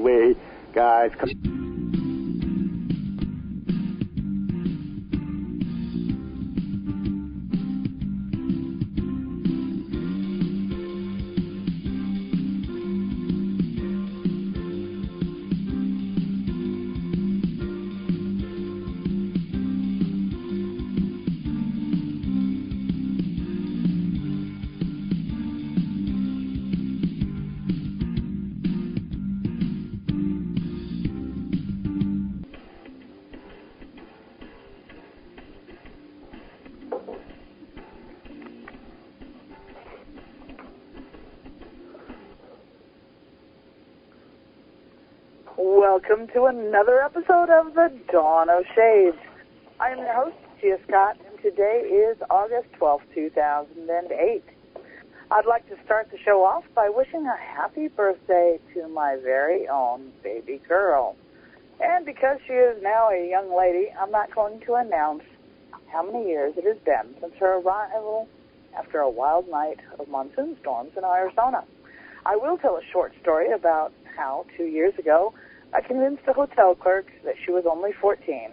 way, guys. Welcome to another episode of the Dawn of Shades. I am your host, Gia Scott, and today is August 12th, 2008. I'd like to start the show off by wishing a happy birthday to my very own baby girl. And because she is now a young lady, I'm not going to announce how many years it has been since her arrival after a wild night of monsoon storms in Arizona. I will tell a short story about how 2 years ago I convinced a hotel clerk that she was only 14.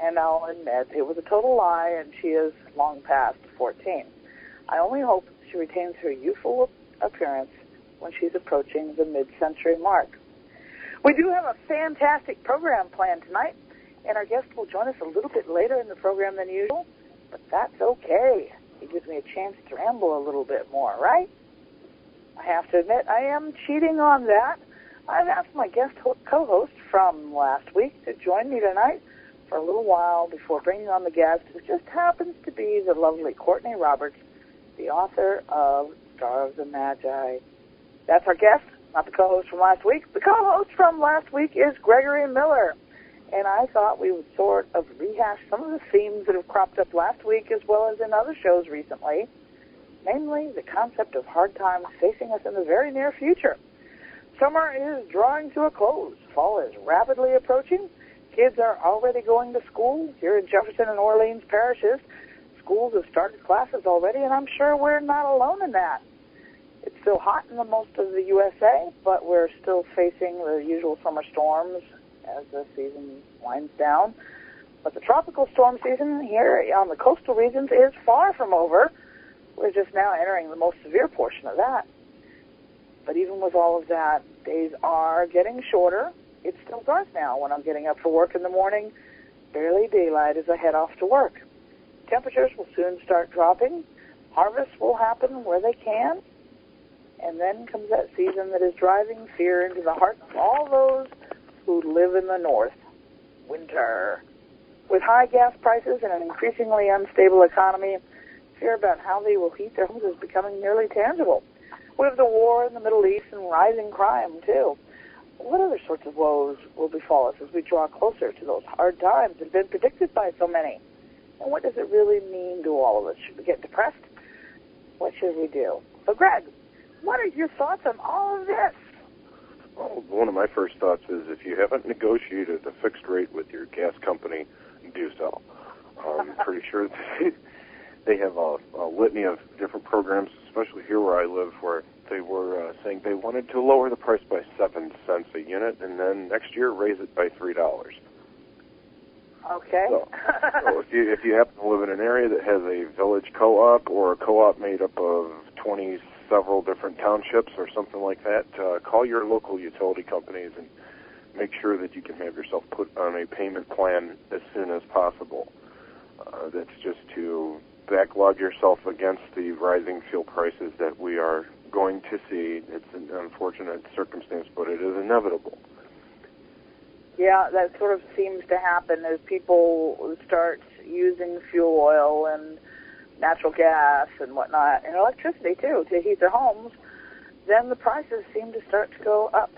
And I'll admit it was a total lie, and she is long past 14. I only hope she retains her youthful appearance when she's approaching the mid-century mark. We do have a fantastic program planned tonight, and our guest will join us a little bit later in the program than usual, but that's okay. It gives me a chance to ramble a little bit more, right? I have to admit, I am cheating on that. I've asked my guest co-host from last week to join me tonight for a little while before bringing on the guest, who just happens to be the lovely Courtney Roberts, the author of Star of the Magi. That's our guest, not the co-host from last week. The co-host from last week is Gregory Miller, and I thought we would sort of rehash some of the themes that have cropped up last week as well as in other shows recently, namely the concept of hard times facing us in the very near future. Summer is drawing to a close. Fall is rapidly approaching. Kids are already going to school. Here in Jefferson and Orleans parishes, schools have started classes already, and I'm sure we're not alone in that. It's still hot in the most of the USA, but we're still facing the usual summer storms as the season winds down. But the tropical storm season here on the coastal regions is far from over. We're just now entering the most severe portion of that. But even with all of that, days are getting shorter. It's still dark now when I'm getting up for work in the morning. Barely daylight as I head off to work. Temperatures will soon start dropping. Harvests will happen where they can. And then comes that season that is driving fear into the heart of all those who live in the north. Winter. With high gas prices and an increasingly unstable economy, fear about how they will heat their homes is becoming nearly tangible. We have the war in the Middle East and rising crime, too. What other sorts of woes will befall us as we draw closer to those hard times that have been predicted by so many? And what does it really mean to all of us? Should we get depressed? What should we do? So, Greg, what are your thoughts on all of this? Well, one of my first thoughts is if you haven't negotiated a fixed rate with your gas company, do so. I'm pretty sure they have a litany of different programs, especially here where I live, where they were saying they wanted to lower the price by 7 cents a unit, and then next year raise it by $3. Okay. So if you happen to live in an area that has a village co-op or a co-op made up of 20 several different townships or something like that, call your local utility companies and make sure that you can have yourself put on a payment plan as soon as possible. That's just to backlog yourself against the rising fuel prices that we are going to see. It's an unfortunate circumstance, but it is inevitable. Yeah, that sort of seems to happen as people start using fuel oil and natural gas and whatnot, and electricity, too, to heat their homes. Then the prices seem to start to go up.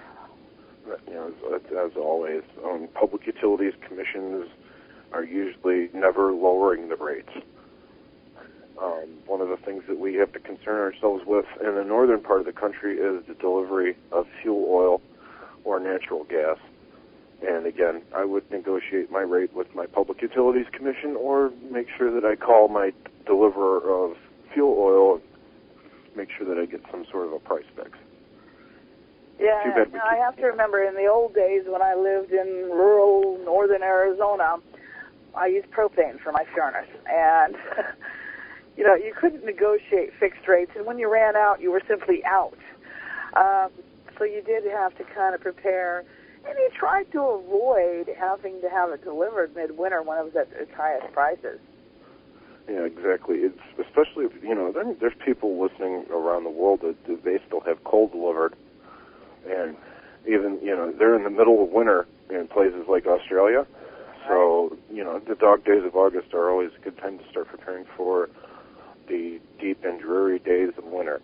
You know, as always, public utilities commissions are usually never lowering the rates. One of the things that we have to concern ourselves with in the northern part of the country is the delivery of fuel oil or natural gas. And again, I would negotiate my rate with my Public Utilities Commission or make sure that I call my deliverer of fuel oil and make sure that I get some sort of a price fix. Yeah, Too bad I have to remember in the old days when I lived in rural northern Arizona, I used propane for my furnace, and you couldn't negotiate fixed rates, and when you ran out, you were simply out. So you did have to kind of prepare, and you tried to avoid having to have it delivered midwinter when it was at its highest prices. Yeah, exactly. It's especially if, there's people listening around the world that they still have coal delivered, and even they're in the middle of winter in places like Australia. So the dog days of August are always a good time to start preparing for the deep and dreary days of winter.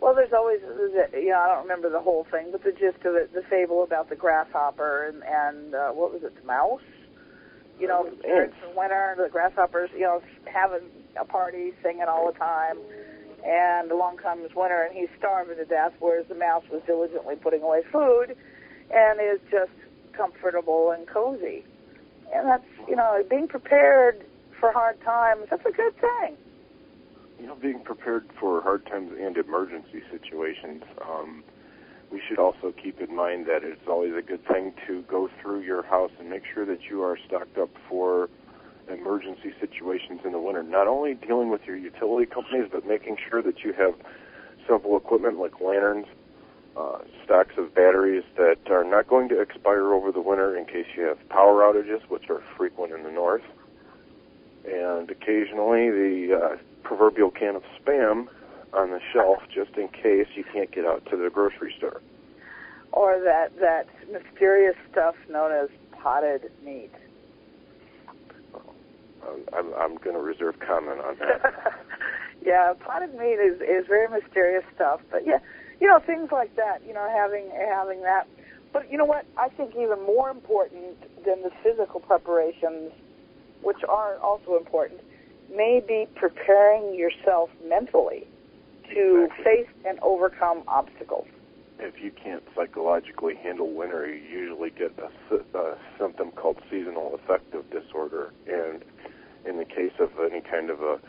Well, there's always, I don't remember the whole thing, but the gist of it, the fable about the grasshopper and what was it, the mouse? Prepared for winter, the grasshoppers, having a party, singing all the time, and along comes winter, and he's starving to death, whereas the mouse was diligently putting away food and is just comfortable and cozy. And that's, being prepared for hard times, that's a good thing. Being prepared for hard times and emergency situations, we should also keep in mind that it's always a good thing to go through your house and make sure that you are stocked up for emergency situations in the winter. Not only dealing with your utility companies, but making sure that you have simple equipment like lanterns, stocks of batteries that are not going to expire over the winter in case you have power outages, which are frequent in the north, and occasionally the proverbial can of Spam on the shelf just in case you can't get out to the grocery store. Or that mysterious stuff known as potted meat. I'm going to reserve comment on that. Yeah, potted meat is very mysterious stuff. But yeah, things like that, having that. But you know what? I think even more important than the physical preparations, which are also important, may be preparing yourself mentally to face and overcome obstacles. If you can't psychologically handle winter, you usually get a symptom called seasonal affective disorder. And in the case of any kind of a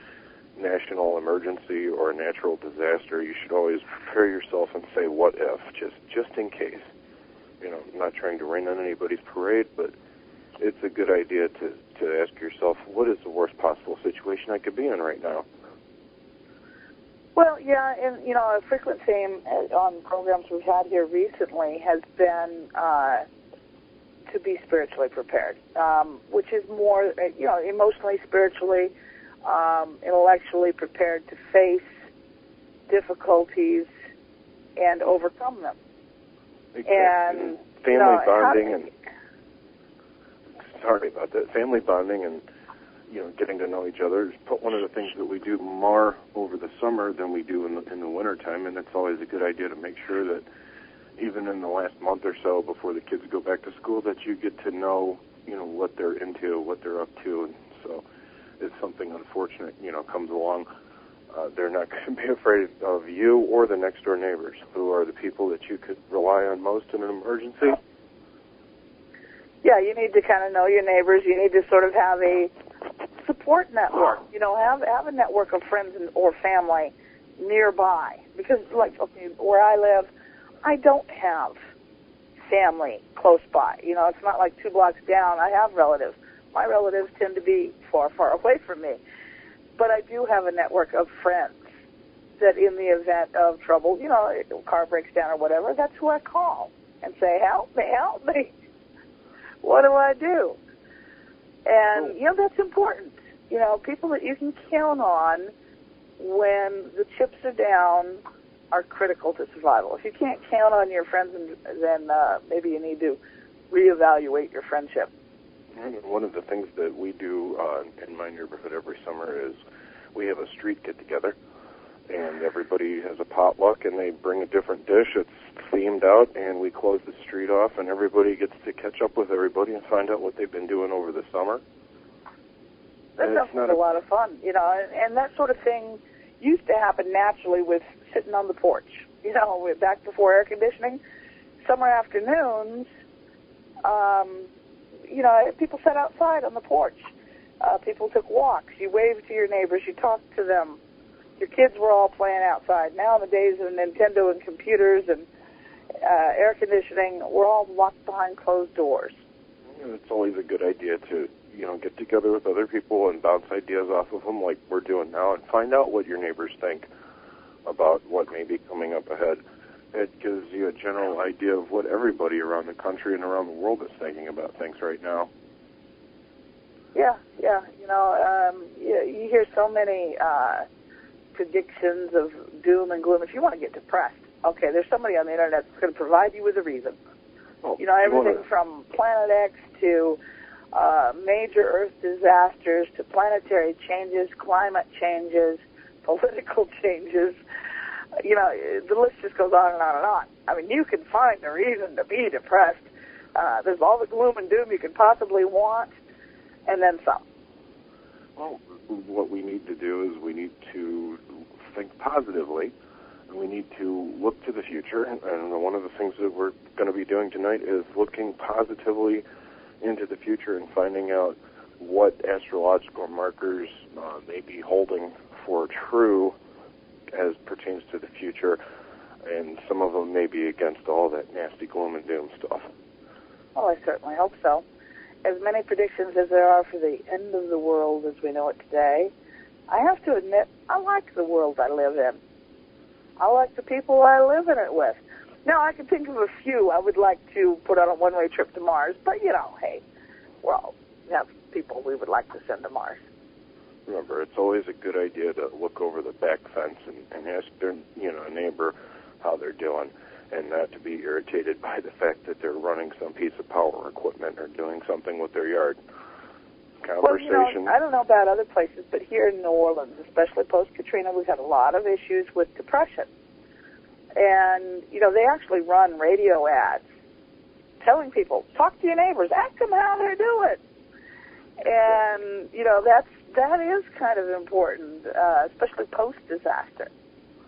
national emergency or a natural disaster, you should always prepare yourself and say, what if, just in case. I'm not trying to rain on anybody's parade, but it's a good idea to ask yourself, what is the worst possible situation I could be in right now? Well, yeah, and, a frequent theme on programs we've had here recently has been to be spiritually prepared, which is more, emotionally, spiritually, intellectually prepared to face difficulties and overcome them. Exactly. And family bonding family bonding and getting to know each other is one of the things that we do more over the summer than we do in the winter time, and it's always a good idea to make sure that even in the last month or so before the kids go back to school that you get to know what they're into, what they're up to, and so if something unfortunate comes along, they're not going to be afraid of you or the next door neighbors, who are the people that you could rely on most in an emergency. Yeah, you need to kind of know your neighbors. You need to sort of have a support network. Have a network of friends or family nearby. Because, where I live, I don't have family close by. It's not like 2 blocks down. I have relatives. My relatives tend to be far, far away from me. But I do have a network of friends that in the event of trouble, a car breaks down or whatever, that's who I call and say, help me. What do I do? And, that's important. People that you can count on when the chips are down are critical to survival. If you can't count on your friends, then maybe you need to reevaluate your friendship. One of the things that we do in my neighborhood every summer is we have a street get-together, and everybody has a potluck, and they bring a different dish. It's themed out, and we close the street off, and everybody gets to catch up with everybody and find out what they've been doing over the summer. That sounds a lot of fun, and that sort of thing used to happen naturally with sitting on the porch. Back before air conditioning, summer afternoons, people sat outside on the porch. People took walks. You waved to your neighbors. You talked to them. Your kids were all playing outside. Now in the days of Nintendo and computers and air conditioning, we're all locked behind closed doors. It's always a good idea to, get together with other people and bounce ideas off of them like we're doing now and find out what your neighbors think about what may be coming up ahead. It gives you a general idea of what everybody around the country and around the world is thinking about things right now. Yeah. You hear so many predictions of doom and gloom. If you want to get depressed, okay, there's somebody on the internet that's going to provide you with a reason. Well, Everything from Planet X to major Earth disasters to planetary changes, climate changes, political changes. The list just goes on and on and on. I mean, you can find a reason to be depressed. There's all the gloom and doom you could possibly want, and then some. Well, what we need to do is we need to think positively, and we need to look to the future. And one of the things that we're going to be doing tonight is looking positively into the future and finding out what astrological markers may be holding for true as pertains to the future, and some of them may be against all that nasty gloom and doom stuff. Well, I certainly hope so. As many predictions as there are for the end of the world as we know it today, I have to admit, I like the world I live in. I like the people I live in it with. Now, I can think of a few I would like to put on a one-way trip to Mars, but, hey, we have people we would like to send to Mars. Remember, it's always a good idea to look over the back fence and ask their, neighbor how they're doing, and not to be irritated by the fact that they're running some piece of power equipment or doing something with their yard. Conversation. Well, I don't know about other places, but here in New Orleans, especially post-Katrina, we've had a lot of issues with depression. And, they actually run radio ads telling people, talk to your neighbors, ask them how they're doing. And, that is kind of important, especially post-disaster.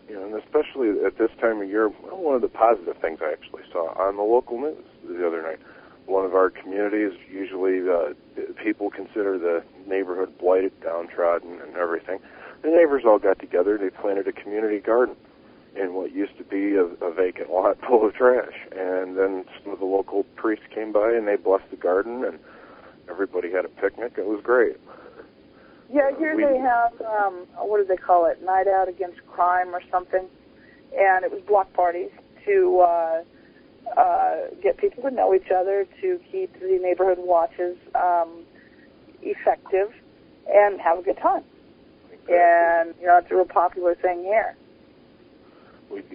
And especially at this time of year, one of the positive things I actually saw on the local news the other night, one of our communities, usually people consider the neighborhood blighted, downtrodden, and everything. The neighbors all got together and they planted a community garden in what used to be a vacant lot full of trash. And then some of the local priests came by and they blessed the garden, and everybody had a picnic. It was great. Yeah, here they have, what do they call it, Night Out Against Crime or something. And it was block parties to get people to know each other, to keep the neighborhood watches effective, and have a good time. Exactly. And, it's a real popular thing here.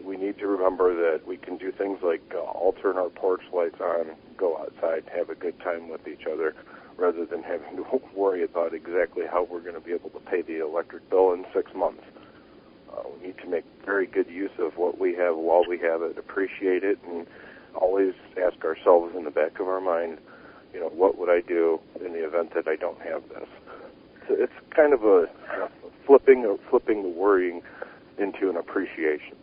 We need to remember that we can do things like all turn our porch lights on, go outside, have a good time with each other, rather than having to worry about exactly how we're going to be able to pay the electric bill in 6 months. We need to make very good use of what we have while we have it, appreciate it, and always ask ourselves in the back of our mind, what would I do in the event that I don't have this? So it's kind of a flipping the worrying into an appreciation.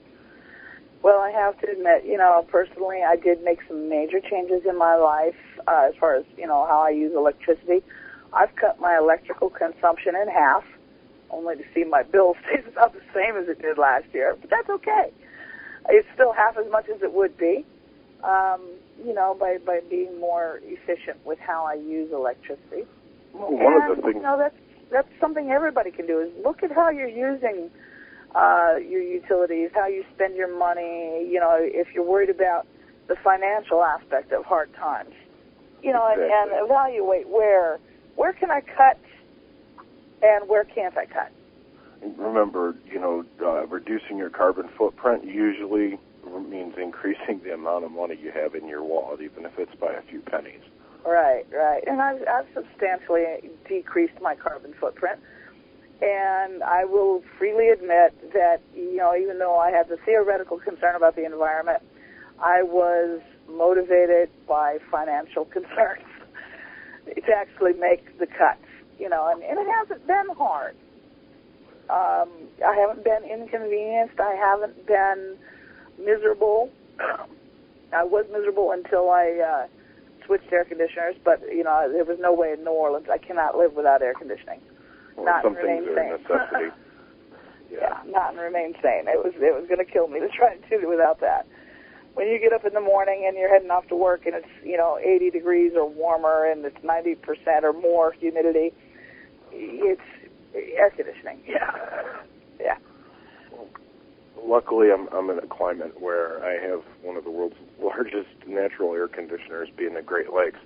Well, I have to admit, personally, I did make some major changes in my life as far as, how I use electricity. I've cut my electrical consumption in half, only to see my bill stays about the same as it did last year, but that's okay. It's still half as much as it would be, by being more efficient with how I use electricity. Well, one of the things... that's something everybody can do, is look at how you're using your utilities, how you spend your money, if you're worried about the financial aspect of hard times, exactly. and evaluate where can I cut and where can't I cut. Remember, reducing your carbon footprint usually means increasing the amount of money you have in your wallet, even if it's by a few pennies. Right. And I've substantially decreased my carbon footprint. And I will freely admit that, even though I had the theoretical concern about the environment, I was motivated by financial concerns to actually make the cuts, and it hasn't been hard. I haven't been inconvenienced. I haven't been miserable. I was miserable until I switched air conditioners, but, there was no way in New Orleans. I cannot live without air conditioning. Well, not some remain things sane. are a necessity. Yeah, not and remain sane. It was going to kill me to try to do it without that. when you get up in the morning and you're heading off to work and it's, 80 degrees or warmer and it's 90% or more humidity, it's air conditioning. Yeah. Luckily, I'm in a climate where I have one of the world's largest natural air conditioners, being the Great Lakes.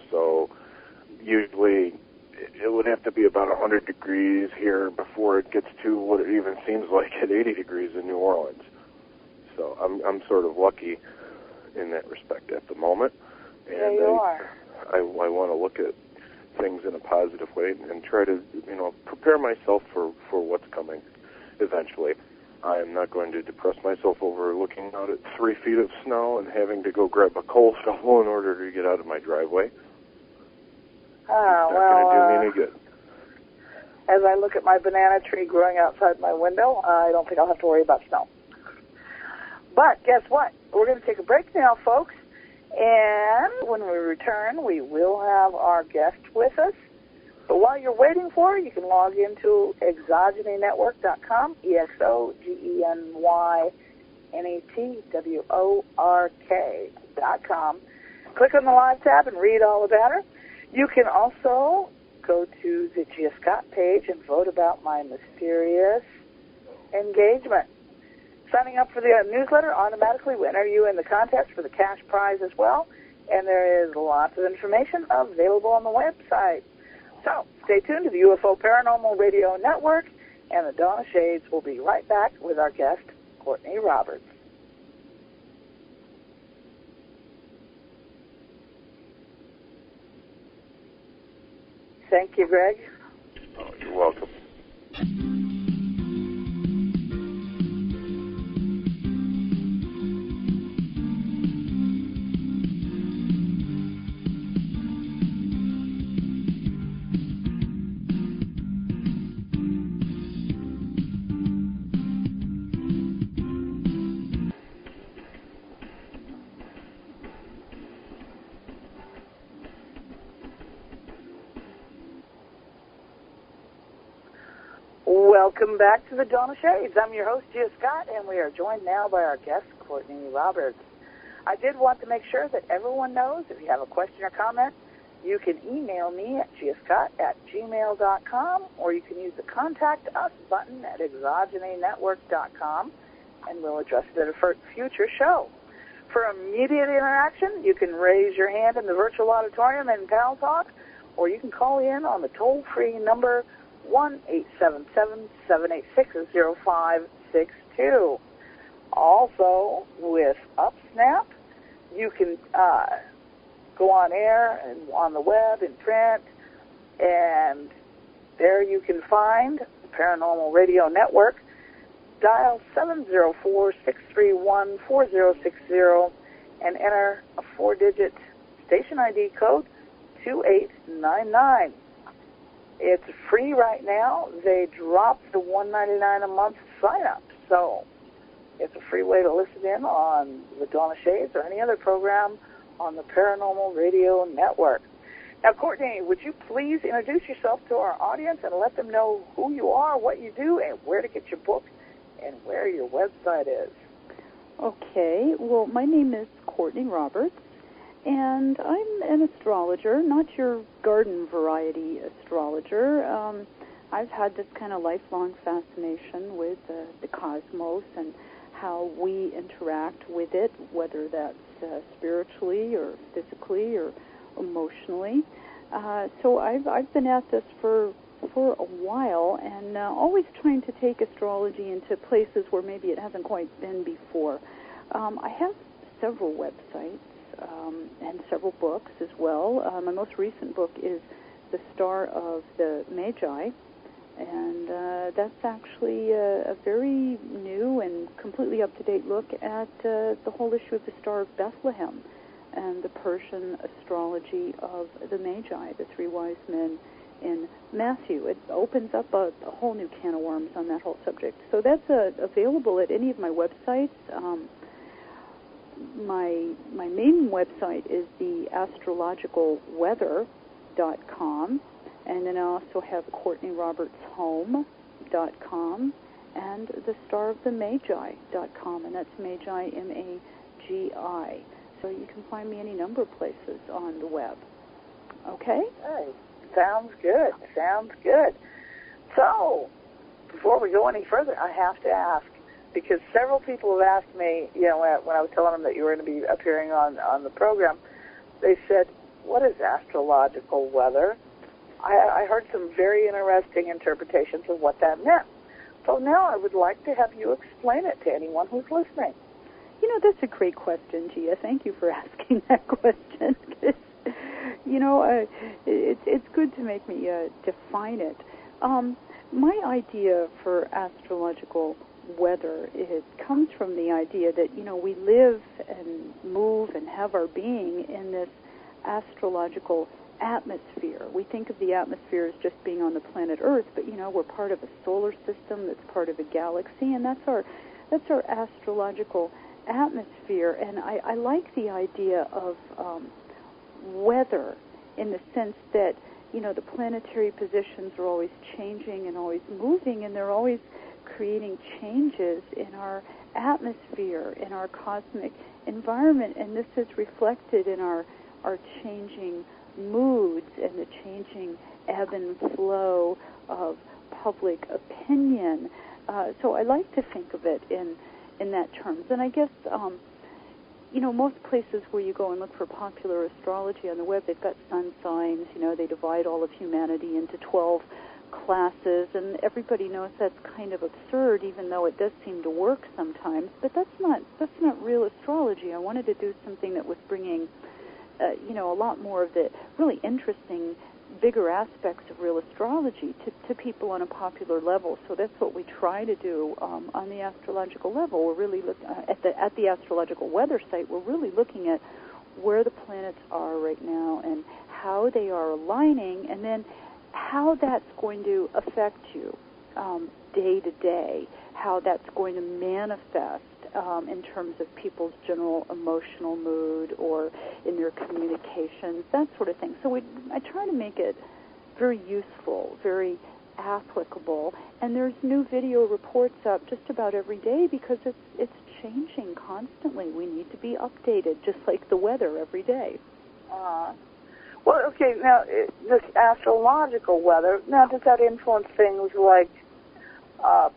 So usually it would have to be about 100 degrees here before it gets to what it even seems like at 80 degrees in New Orleans. So I'm sort of lucky in that respect at the moment. And yeah, you are. I want to look at things in a positive way and try to, prepare myself for what's coming eventually. I am not going to depress myself over looking out at 3 feet of snow and having to go grab a coal shovel in order to get out of my driveway. It's not going to do me any good. As I look at my banana tree growing outside my window, I don't think I'll have to worry about snow. But guess what? We're going to take a break now, folks. And when we return, we will have our guest with us. But while you're waiting for it, you can log into exogenynetwork.com, ExoGenyNetwork.com. Click on the live tab and read all about her. You can also go to the Gia Scott page and vote about my mysterious engagement. Signing up for the newsletter automatically will enter you in the contest for the cash prize as well. And there is lots of information available on the website. So, stay tuned to the UFO Paranormal Radio Network, and the Dawn of Shades will be right back with our guest, Courtney Roberts. Thank you, Greg. Oh, you're welcome. Welcome back to the Dawn of Shades. I'm your host, Gia Scott, and we are joined now by our guest, Courtney Roberts. I did want to make sure that everyone knows if you have a question or comment, you can email me at giascott@gmail.com, or you can use the Contact Us button at exogenynetwork.com, and we'll address it at a future show. For immediate interaction, you can raise your hand in the virtual auditorium and Pal Talk, or you can call in on the toll-free number 1-877-786-0562. Also, with UpSnap, you can go on air and on the web and print, and there you can find the Paranormal Radio Network. Dial 704-631-4060 and enter a 4-digit station ID code 2899. It's free right now. They dropped the $1.99 a month sign-up, so it's a free way to listen in on the Dawn of Shades or any other program on the Paranormal Radio Network. Now, Courtney, would you please introduce yourself to our audience and let them know who you are, what you do, and where to get your book and where your website is? Okay. Well, my name is Courtney Roberts, and I'm an astrologer, not your garden variety astrologer. I've had this kind of lifelong fascination with the cosmos and how we interact with it, whether that's spiritually or physically or emotionally. So I've been at this for a while, and always trying to take astrology into places where maybe it hasn't quite been before. I have several websites and several books as well. My most recent book is The Star of the Magi, and that's actually a very new and completely up-to-date look at the whole issue of the Star of Bethlehem and the Persian astrology of the Magi, the three wise men in Matthew. It opens up a whole new can of worms on that whole subject. So that's available at any of my websites. My main website is the astrologicalweather.com, and then I also have CourtneyRobertsHome.com, and the starofthemagi.com, and that's Magi, M-A-G-I. So you can find me any number of places on the web. Okay? Hey, sounds good. Sounds good. So, before we go any further, I have to ask, because several people have asked me, when I was telling them that you were going to be appearing on the program, they said, what is astrological weather? I heard some very interesting interpretations of what that meant. So now I would like to have you explain it to anyone who's listening. That's a great question, Gia. Thank you for asking that question. It's good to make me define it. My idea for astrological weather, it comes from the idea that, we live and move and have our being in this astrological atmosphere. We think of the atmosphere as just being on the planet Earth, but, we're part of a solar system that's part of a galaxy, and that's our astrological atmosphere. And I like the idea of weather in the sense that, the planetary positions are always changing and always moving, and they're always creating changes in our atmosphere, in our cosmic environment, and this is reflected in our changing moods and the changing ebb and flow of public opinion. So I like to think of it in that terms. And I guess, most places where you go and look for popular astrology on the web, they've got sun signs. They divide all of humanity into 12 classes, and everybody knows that's kind of absurd, even though it does seem to work sometimes. But that's not real astrology. I wanted to do something that was bringing, a lot more of the really interesting, bigger aspects of real astrology to people on a popular level. So that's what we try to do on the astrological level. We're really at the astrological weather site. We're really looking at where the planets are right now and how they are aligning, and then how that's going to affect you day to day, how that's going to manifest in terms of people's general emotional mood or in their communications, that sort of thing. So I try to make it very useful, very applicable, and there's new video reports up just about every day because it's changing constantly. We need to be updated, just like the weather every day. Well, okay, now, this astrological weather, now does that influence things like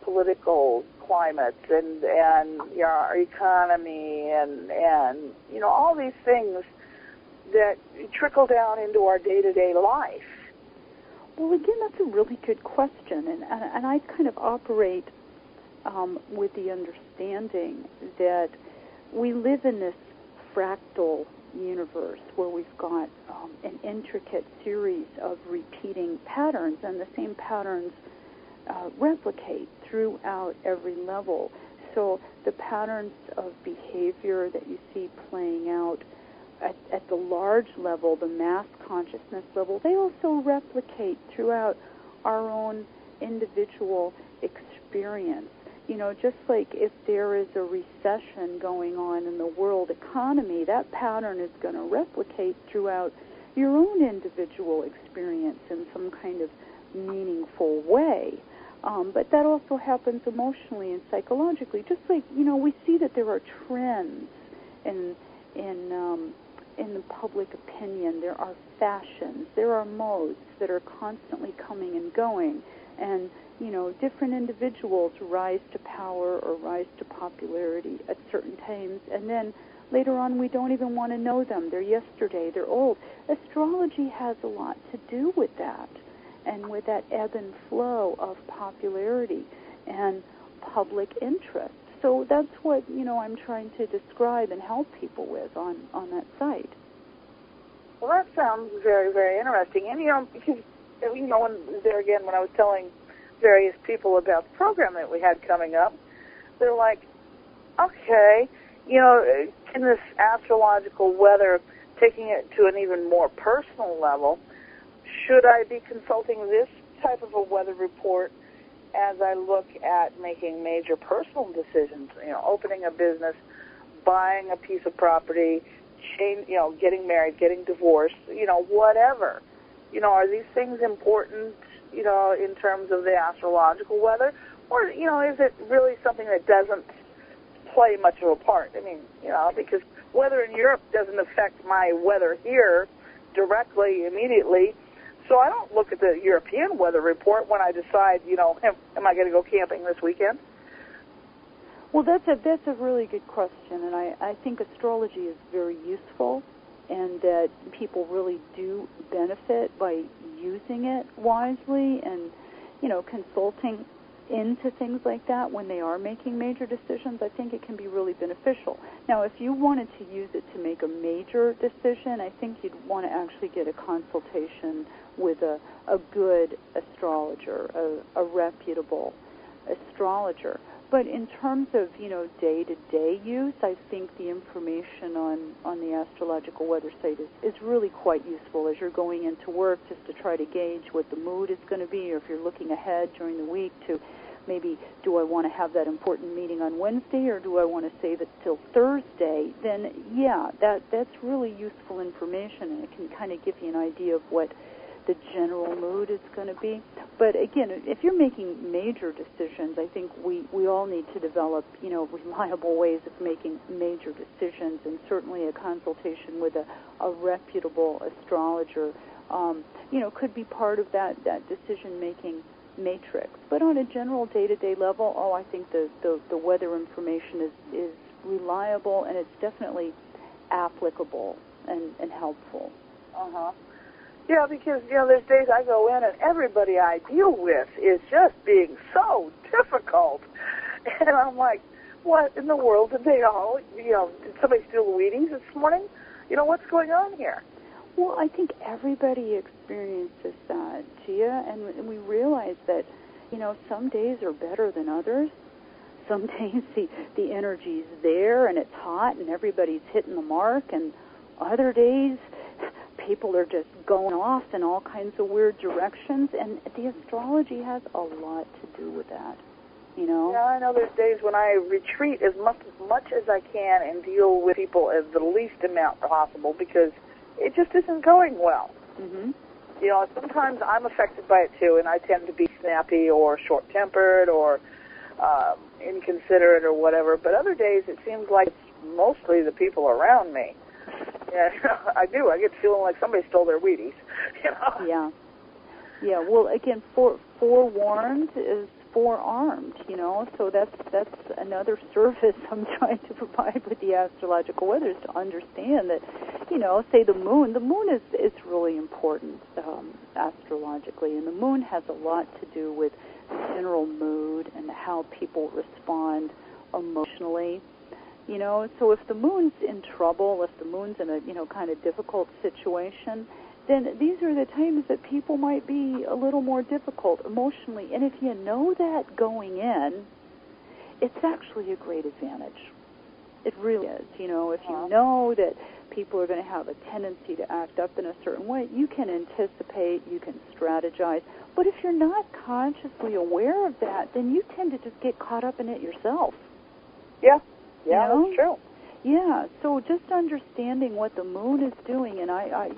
political climates and our economy and all these things that trickle down into our day-to-day life? Well, again, that's a really good question, and I kind of operate with the understanding that we live in this fractal universe where we've got an intricate series of repeating patterns, and the same patterns replicate throughout every level. So the patterns of behavior that you see playing out at the large level, the mass consciousness level, they also replicate throughout our own individual experience. Just like if there is a recession going on in the world economy, that pattern is going to replicate throughout your own individual experience in some kind of meaningful way. But that also happens emotionally and psychologically. Just like, we see that there are trends in the public opinion. There are fashions. There are modes that are constantly coming and going. And, different individuals rise to power or rise to popularity at certain times. And then later on, we don't even want to know them. They're yesterday. They're old. Astrology has a lot to do with that, and with that ebb and flow of popularity and public interest. So that's what, I'm trying to describe and help people with on that site. Well, that sounds very, very interesting. And, because, when I was telling various people about the program that we had coming up, they're like, okay, in this astrological weather, taking it to an even more personal level, should I be consulting this type of a weather report as I look at making major personal decisions, opening a business, buying a piece of property, getting married, getting divorced, whatever? Are these things important, in terms of the astrological weather, Or, is it really something that doesn't play much of a part? I mean, because weather in Europe doesn't affect my weather here directly, immediately. So I don't look at the European weather report when I decide, am I going to go camping this weekend? Well, that's a really good question, and I think astrology is very useful, and that people really do benefit by using it wisely and, consulting into things like that when they are making major decisions. I think it can be really beneficial. Now, if you wanted to use it to make a major decision, I think you'd want to actually get a consultation with a good astrologer, a reputable astrologer. But in terms of, day-to-day use, I think the information on the astrological weather site is really quite useful as you're going into work, just to try to gauge what the mood is going to be, or if you're looking ahead during the week to maybe, do I want to have that important meeting on Wednesday, or do I want to save it till Thursday? Then, yeah, that's really useful information, and it can kind of give you an idea of what the general mood is going to be. But again, if you're making major decisions, I think we all need to develop, reliable ways of making major decisions, and certainly a consultation with a reputable astrologer, could be part of that decision-making matrix. But on a general day-to-day level, I think the weather information is reliable, and it's definitely applicable and helpful. Uh-huh. Yeah, because, there's days I go in and everybody I deal with is just being so difficult. And I'm like, what in the world did they all, did somebody steal the Wheaties this morning? What's going on here? Well, I think everybody experiences that, Gia, and we realize that, some days are better than others. Some days the energy's there and it's hot and everybody's hitting the mark, and other days people are just going off in all kinds of weird directions, and the astrology has a lot to do with that, Yeah, I know there's days when I retreat as much as I can and deal with people as the least amount possible, because it just isn't going well. Mm-hmm. Sometimes I'm affected by it too, and I tend to be snappy or short-tempered or inconsiderate or whatever, but other days it seems like it's mostly the people around me. Yeah, I do. I get feeling like somebody stole their Wheaties. Yeah. Yeah. Well, again, forewarned is forearmed. So that's another service I'm trying to provide with the astrological weather, is to understand that, say the moon. The moon is really important astrologically, and the moon has a lot to do with the general mood and how people respond emotionally. So if the moon's in trouble, if the moon's in a, kind of difficult situation, then these are the times that people might be a little more difficult emotionally. And if you know that going in, it's actually a great advantage. It really is. If you know that people are going to have a tendency to act up in a certain way, you can anticipate, you can strategize. But if you're not consciously aware of that, then you tend to just get caught up in it yourself. Yeah. Yeah, that's true. Yeah, so just understanding what the moon is doing, and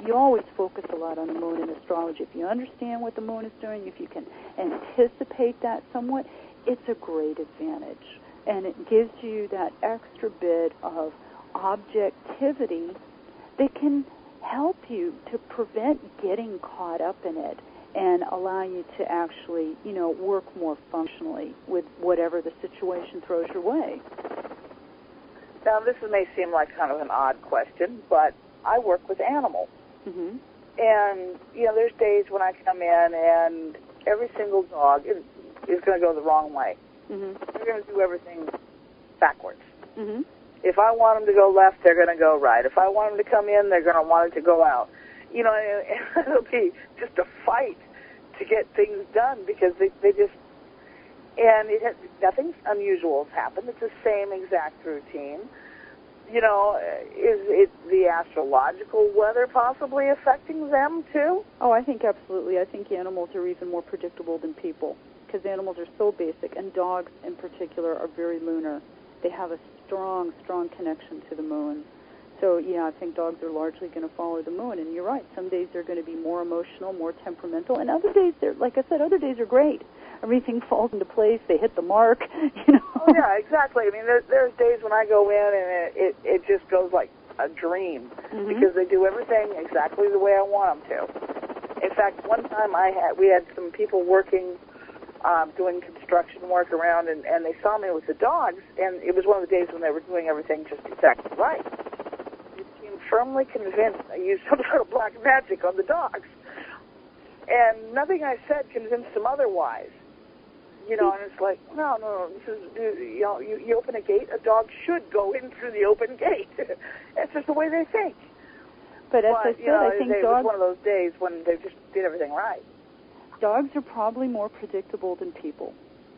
you always focus a lot on the moon in astrology. If you understand what the moon is doing, if you can anticipate that somewhat, it's a great advantage. And it gives you that extra bit of objectivity that can help you to prevent getting caught up in it and allow you to actually, work more functionally with whatever the situation throws your way. Now, this may seem like kind of an odd question, but I work with animals. Mm-hmm. And, there's days when I come in and every single dog is going to go the wrong way. Mm-hmm. They're going to do everything backwards. Mm-hmm. If I want them to go left, they're going to go right. If I want them to come in, they're going to want it to go out. And it'll be just a fight to get things done, because they just... And nothing unusual has happened. It's the same exact routine. Is it the astrological weather possibly affecting them too? Oh, I think absolutely. I think animals are even more predictable than people, because animals are so basic, and dogs in particular are very lunar. They have a strong, strong connection to the moon. So, yeah, I think dogs are largely going to follow the moon. And you're right. Some days they're going to be more emotional, more temperamental. And other days, like I said, other days are great. Everything falls into place. They hit the mark, you know. Oh, yeah, exactly. I mean, there's days when I go in and it just goes like a dream because they do everything exactly the way I want them to. In fact, one time we had some people working, doing construction work around, and they saw me with the dogs, and it was one of the days when they were doing everything just exactly right. They seemed firmly convinced I used some sort of black magic on the dogs. And nothing I said convinced them otherwise. You know, and it's like, no, this is, you know, you open a gate, a dog should go in through the open gate. It's just the way they think. But as I said, I think it was one of those days when they just did everything right. Dogs are probably more predictable than people.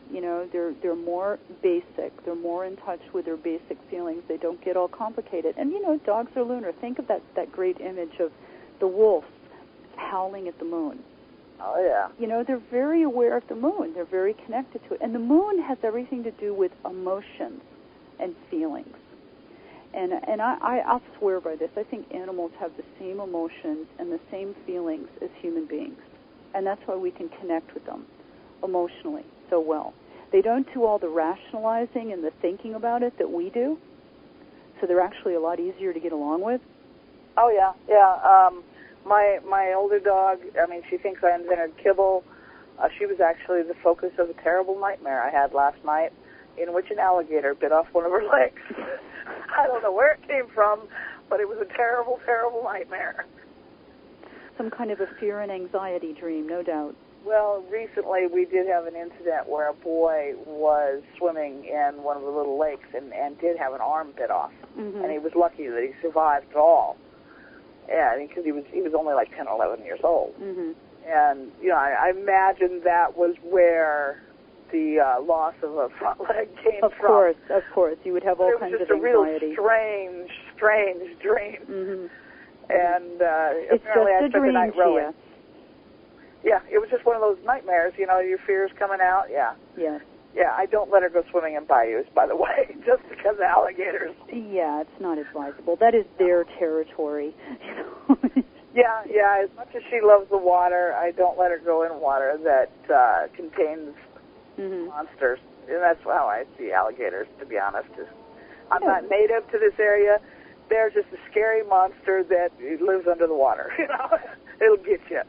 You know, they're more basic. They're more in touch with their basic feelings. They don't get all complicated. And, you know, dogs are lunar. Think of that great image of the wolf howling at the moon. Oh, yeah. You know, they're very aware of the moon. They're very connected to it. And the moon has everything to do with emotions and feelings. And I'll swear by this. I think animals have the same emotions and the same feelings as human beings. And that's why we can connect with them emotionally so well. They don't do all the rationalizing and the thinking about it that we do. So they're actually a lot easier to get along with. Oh, yeah, yeah. My older dog, I mean, she thinks I invented kibble. She was actually the focus of a terrible nightmare I had last night in which an alligator bit off one of her legs. I don't know where it came from, but it was a terrible, terrible nightmare. Some kind of a fear and anxiety dream, no doubt. Well, recently we did have an incident where a boy was swimming in one of the little lakes and did have an arm bit off. And he was lucky that he survived at all. Yeah, because he was only like 10 or 11 years old. And, you know, I imagine that was where the loss of a front leg came from. Of course. You would have all kinds of anxiety. It was just a real strange dream. And it's apparently I just a spent the dream, night rowing. Tia. Yeah, it was just one of those nightmares, you know, your fears coming out, yeah. Yes. Yeah, I don't let her go swimming in bayous, by the way, just because of alligators. Yeah, it's not advisable. That is their territory. You know? Yeah. As much as she loves the water, I don't let her go in water that contains monsters. And that's how I see alligators, to be honest. I'm not native to this area. They're just a scary monster that lives under the water. You know, it'll get you.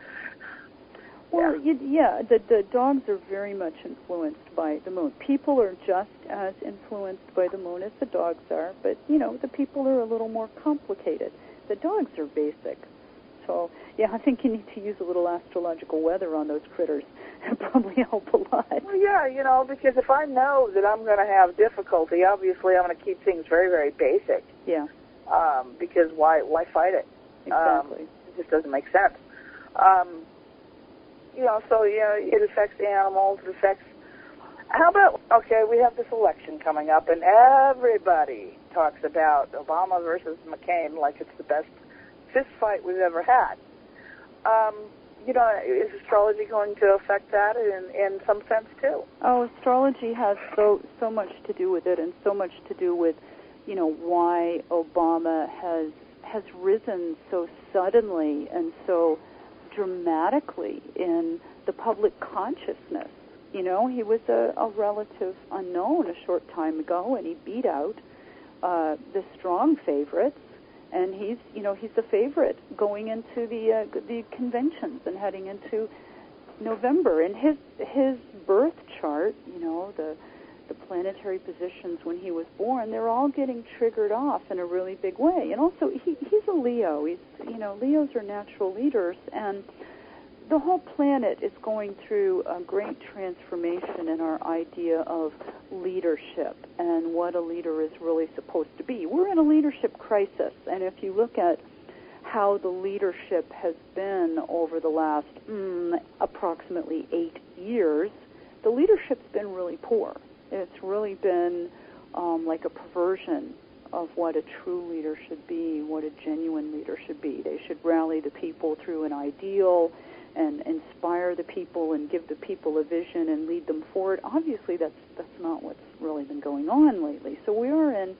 Well, the dogs are very much influenced by the moon. People are just as influenced by the moon as the dogs are, but, you know, the people are a little more complicated. The dogs are basic. So, yeah, I think you need to use a little astrological weather on those critters. It'll probably help a lot. Well, yeah, you know, because if I know that I'm going to have difficulty, obviously I'm going to keep things very, very basic. Yeah. Because why fight it? Exactly. It just doesn't make sense. You know, so, yeah, it affects animals, it affects... How about, okay, we have this election coming up, and everybody talks about Obama versus McCain like it's the best fist fight we've ever had. You know, is astrology going to affect that in some sense, too? Oh, astrology has so much to do with it, and so much to do with, you know, why Obama has risen so suddenly and so dramatically in the public consciousness. You know, he was a relative unknown a short time ago, and he beat out the strong favorites, and he's the favorite going into the conventions and heading into November. And his birth chart, you know, the planetary positions when he was born, they're all getting triggered off in a really big way. And also, he's a Leo. Leos are natural leaders, and the whole planet is going through a great transformation in our idea of leadership and what a leader is really supposed to be. We're in a leadership crisis, and if you look at how the leadership has been over the last approximately 8 years, the leadership's been really poor. It's really been like a perversion of what a true leader should be, what a genuine leader should be. They should rally the people through an ideal and inspire the people and give the people a vision and lead them forward. Obviously, that's not what's really been going on lately. So we are in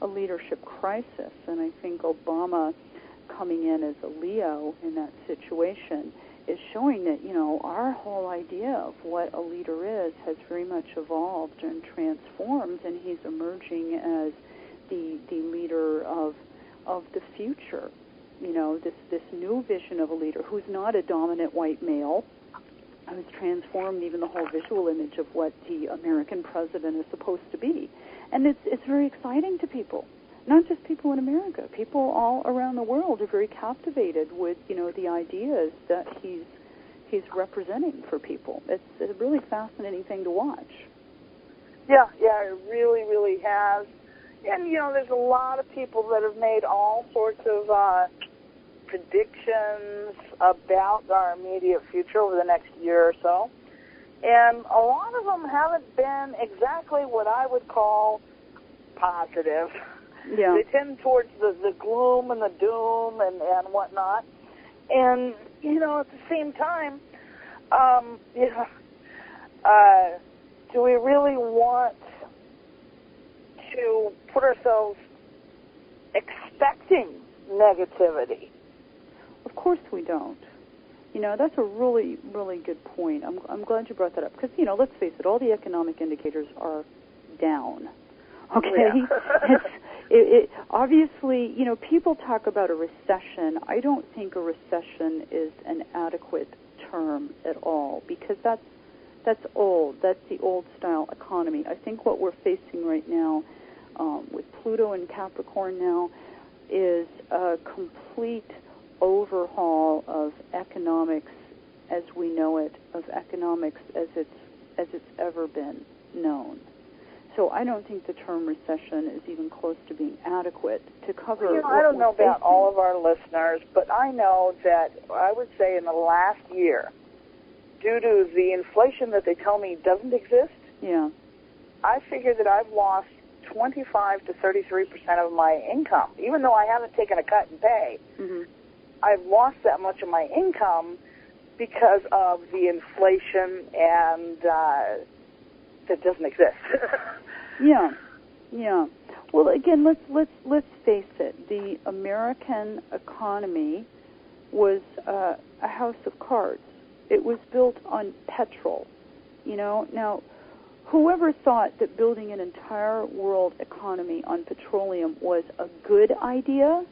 a leadership crisis. And I think Obama coming in as a Leo in that situation is showing that, our whole idea of what a leader is has very much evolved and transformed, and he's emerging as the leader of the future. This new vision of a leader who's not a dominant white male, who's transformed even the whole visual image of what the American president is supposed to be. And it's very exciting to people. Not just people in America. People all around the world are very captivated with, the ideas that he's representing for people. It's a really fascinating thing to watch. Yeah, it really, really has. And, there's a lot of people that have made all sorts of predictions about our immediate future over the next year or so. And a lot of them haven't been exactly what I would call positive. Yeah. They tend towards the gloom and the doom and whatnot. And, at the same time, do we really want to put ourselves expecting negativity? Of course we don't. That's a really, really good point. I'm glad you brought that up because, let's face it, all the economic indicators are down. Okay? Yeah. It obviously, people talk about a recession. I don't think a recession is an adequate term at all because that's old. That's the old-style economy. I think what we're facing right now with Pluto and Capricorn now is a complete overhaul of economics as we know it, of economics as it's ever been known. So I don't think the term recession is even close to being adequate to cover. I don't know about all of our listeners, but I know that I would say in the last year, due to the inflation that they tell me doesn't exist, yeah, I figure that I've lost 25 to 33% of my income, even though I haven't taken a cut in pay. Mm-hmm. I've lost that much of my income because of the inflation and that doesn't exist. Yeah. Well, again, let's face it. The American economy was a house of cards. It was built on petrol. Now, whoever thought that building an entire world economy on petroleum was a good idea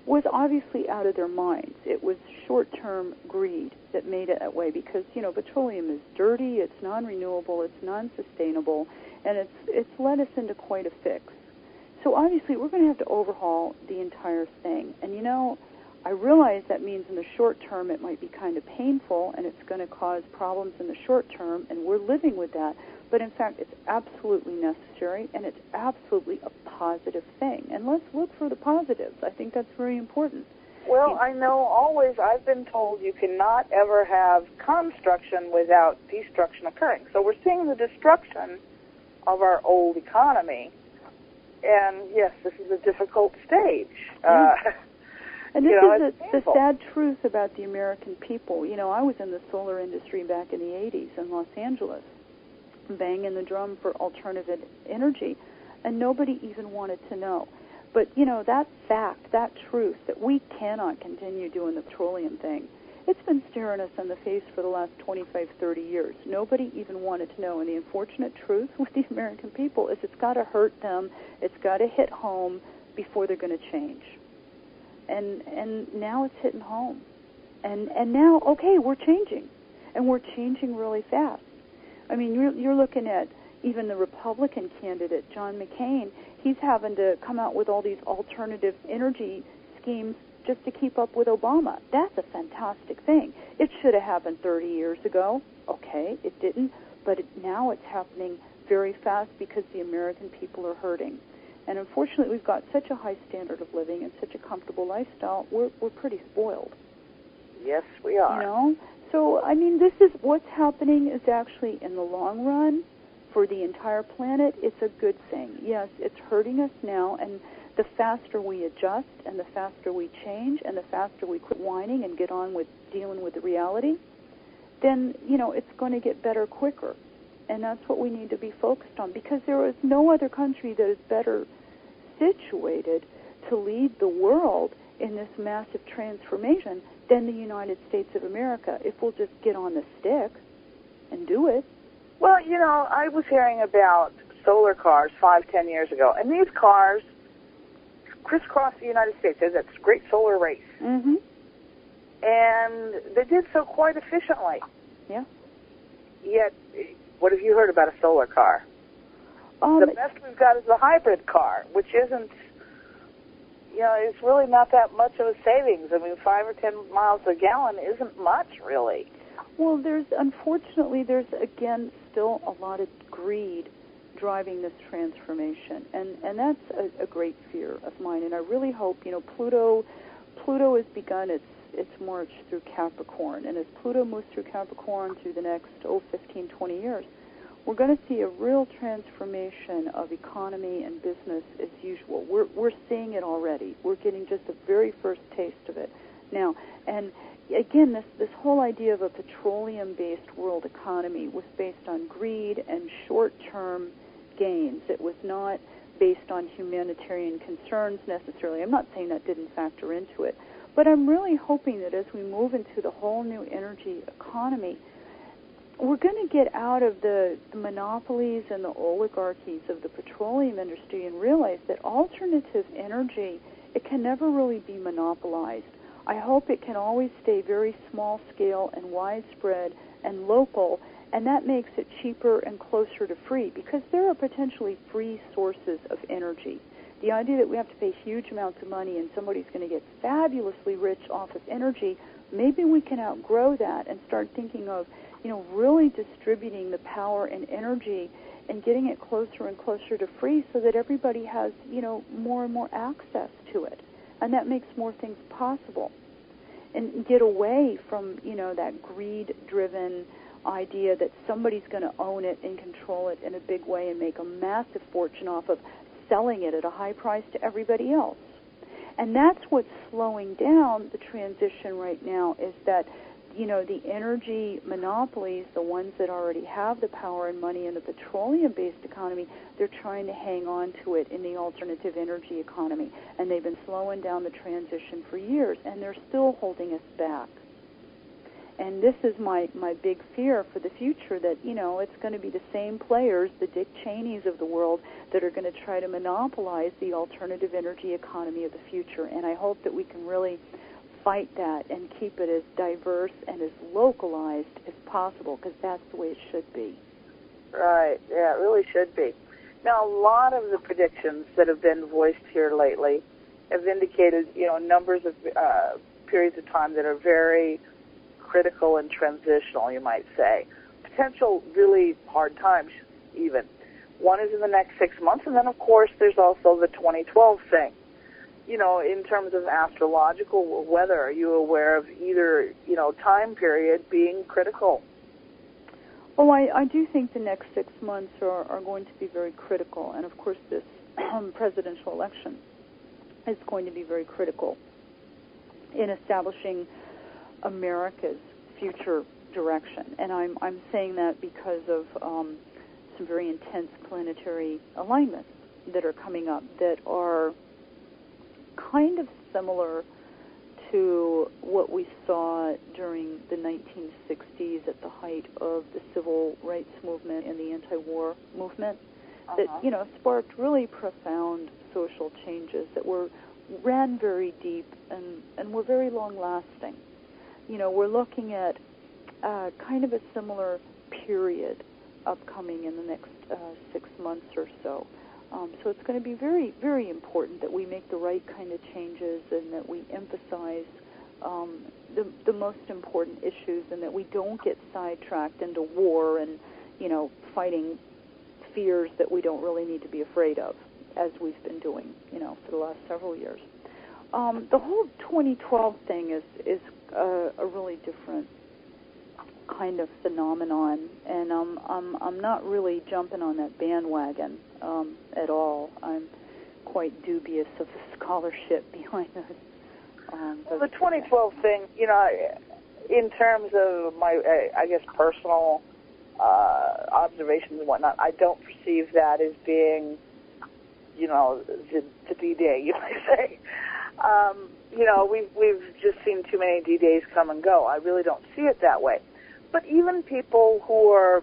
was obviously out of their minds. It was short-term greed that made it that way because, petroleum is dirty, it's non-renewable, it's non-sustainable, and it's led us into quite a fix. So obviously we're going to have to overhaul the entire thing. And, I realize that means in the short term it might be kind of painful and it's going to cause problems in the short term, and we're living with that. But in fact, it's absolutely necessary, and it's absolutely a positive thing. And let's look for the positives. I think that's very important. Well, I know always I've been told you cannot ever have construction without destruction occurring. So we're seeing the destruction of our old economy. And, yes, this is a difficult stage. And this is the sad truth about the American people. I was in the solar industry back in the 80s in Los Angeles, banging the drum for alternative energy, and nobody even wanted to know. But, that fact, that truth, that we cannot continue doing the petroleum thing, it's been staring us in the face for the last 25, 30 years. Nobody even wanted to know. And the unfortunate truth with the American people is it's got to hurt them, it's got to hit home before they're going to change. And now it's hitting home. And now, okay, we're changing. And we're changing really fast. I mean, you're looking at even the Republican candidate, John McCain. He's having to come out with all these alternative energy schemes just to keep up with Obama. That's a fantastic thing. It should have happened 30 years ago. Okay, it didn't. But now it's happening very fast because the American people are hurting. And unfortunately, we've got such a high standard of living and such a comfortable lifestyle, we're pretty spoiled. Yes, we are. So, I mean, this is what's happening is actually in the long run for the entire planet, it's a good thing. Yes, it's hurting us now, and the faster we adjust and the faster we change and the faster we quit whining and get on with dealing with the reality, then, it's going to get better quicker. And that's what we need to be focused on, because there is no other country that is better situated to lead the world in this massive transformation than the United States of America if we'll just get on the stick and do it. Well, you know, I was hearing about solar cars 5-10 years ago, and these cars crisscross the United States. There's that great solar race. Mm-hmm. And they did so quite efficiently. Yeah. Yet, what have you heard about a solar car? The best we've got is the hybrid car, which isn't, you know, it's really not that much of a savings. I mean, 5 or 10 miles a gallon isn't much, really. Well, unfortunately, there's, again, still a lot of greed driving this transformation. And that's a great fear of mine. And I really hope, you know, Pluto has begun its march through Capricorn. And as Pluto moves through Capricorn through the next, 15, 20 years, we're going to see a real transformation of economy and business as usual. We're seeing it already. We're getting just the very first taste of it now. And again, this whole idea of a petroleum-based world economy was based on greed and short-term gains. It was not based on humanitarian concerns necessarily. I'm not saying that didn't factor into it. But I'm really hoping that as we move into the whole new energy economy, we're going to get out of the monopolies and the oligarchies of the petroleum industry and realize that alternative energy, it can never really be monopolized. I hope it can always stay very small scale and widespread and local, and that makes it cheaper and closer to free, because there are potentially free sources of energy. The idea that we have to pay huge amounts of money and somebody's going to get fabulously rich off of energy, maybe we can outgrow that and start thinking of, you know, really distributing the power and energy and getting it closer and closer to free so that everybody has, you know, more and more access to it. And that makes more things possible. And get away from, you know, that greed-driven idea that somebody's going to own it and control it in a big way and make a massive fortune off of selling it at a high price to everybody else. And that's what's slowing down the transition right now, is that, you know, the energy monopolies, the ones that already have the power and money in the petroleum-based economy, they're trying to hang on to it in the alternative energy economy. And they've been slowing down the transition for years, and they're still holding us back. And this is my big fear for the future, that, you know, it's going to be the same players, the Dick Cheneys of the world, that are going to try to monopolize the alternative energy economy of the future. And I hope that we can really fight that and keep it as diverse and as localized as possible, because that's the way it should be. Right. Yeah, it really should be. Now, a lot of the predictions that have been voiced here lately have indicated, you know, numbers of periods of time that are very critical and transitional, you might say. Potential really hard times, even. One is in the next 6 months, and then, of course, there's also the 2012 thing. You know, in terms of astrological weather, are you aware of either, you know, time period being critical? Oh, I do think the next 6 months are going to be very critical. And, of course, this presidential election is going to be very critical in establishing America's future direction. And I'm saying that because of some very intense planetary alignments that are coming up that are kind of similar to what we saw during the 1960s at the height of the civil rights movement and the anti-war movement, that, you know, sparked really profound social changes that ran very deep and were very long-lasting. You know, we're looking at kind of a similar period upcoming in the next 6 months or so. So it's going to be very, very important that we make the right kind of changes and that we emphasize the most important issues, and that we don't get sidetracked into war and, you know, fighting fears that we don't really need to be afraid of, as we've been doing, you know, for the last several years. The whole 2012 thing is a really different kind of phenomenon, and I'm not really jumping on that bandwagon at all. I'm quite dubious of the scholarship behind this. Well, the 2012 thing, you know, in terms of my, I guess, personal observations and whatnot, I don't perceive that as being, you know, to D-Day, you might say. You know, we've just seen too many D-Days come and go. I really don't see it that way. But even people who are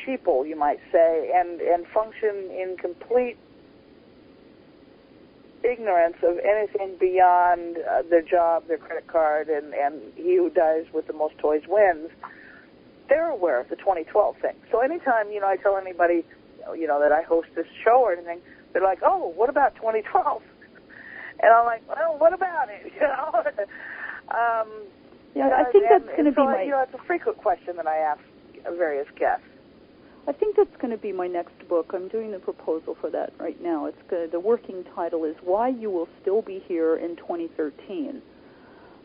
sheeple, you might say, and function in complete ignorance of anything beyond their job, their credit card, and he who dies with the most toys wins, they're aware of the 2012 thing. So anytime, you know, I tell anybody, you know, that I host this show or anything, they're like, oh, what about 2012? And I'm like, well, what about it? You know? Yeah, I think that's going to be my... You know, it's a frequent question that I ask various guests. I think that's going to be my next book. I'm doing the proposal for that right now. The working title is Why You Will Still Be Here in 2013.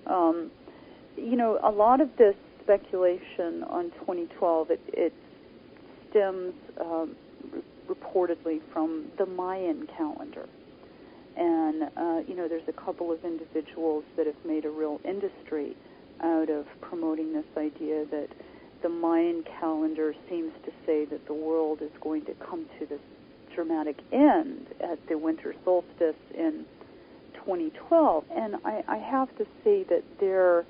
You know, a lot of this speculation on 2012, it stems reportedly from the Mayan calendar. And, you know, there's a couple of individuals that have made a real industry out of promoting this idea that the Mayan calendar seems to say that the world is going to come to this dramatic end at the winter solstice in 2012. And I have to say that their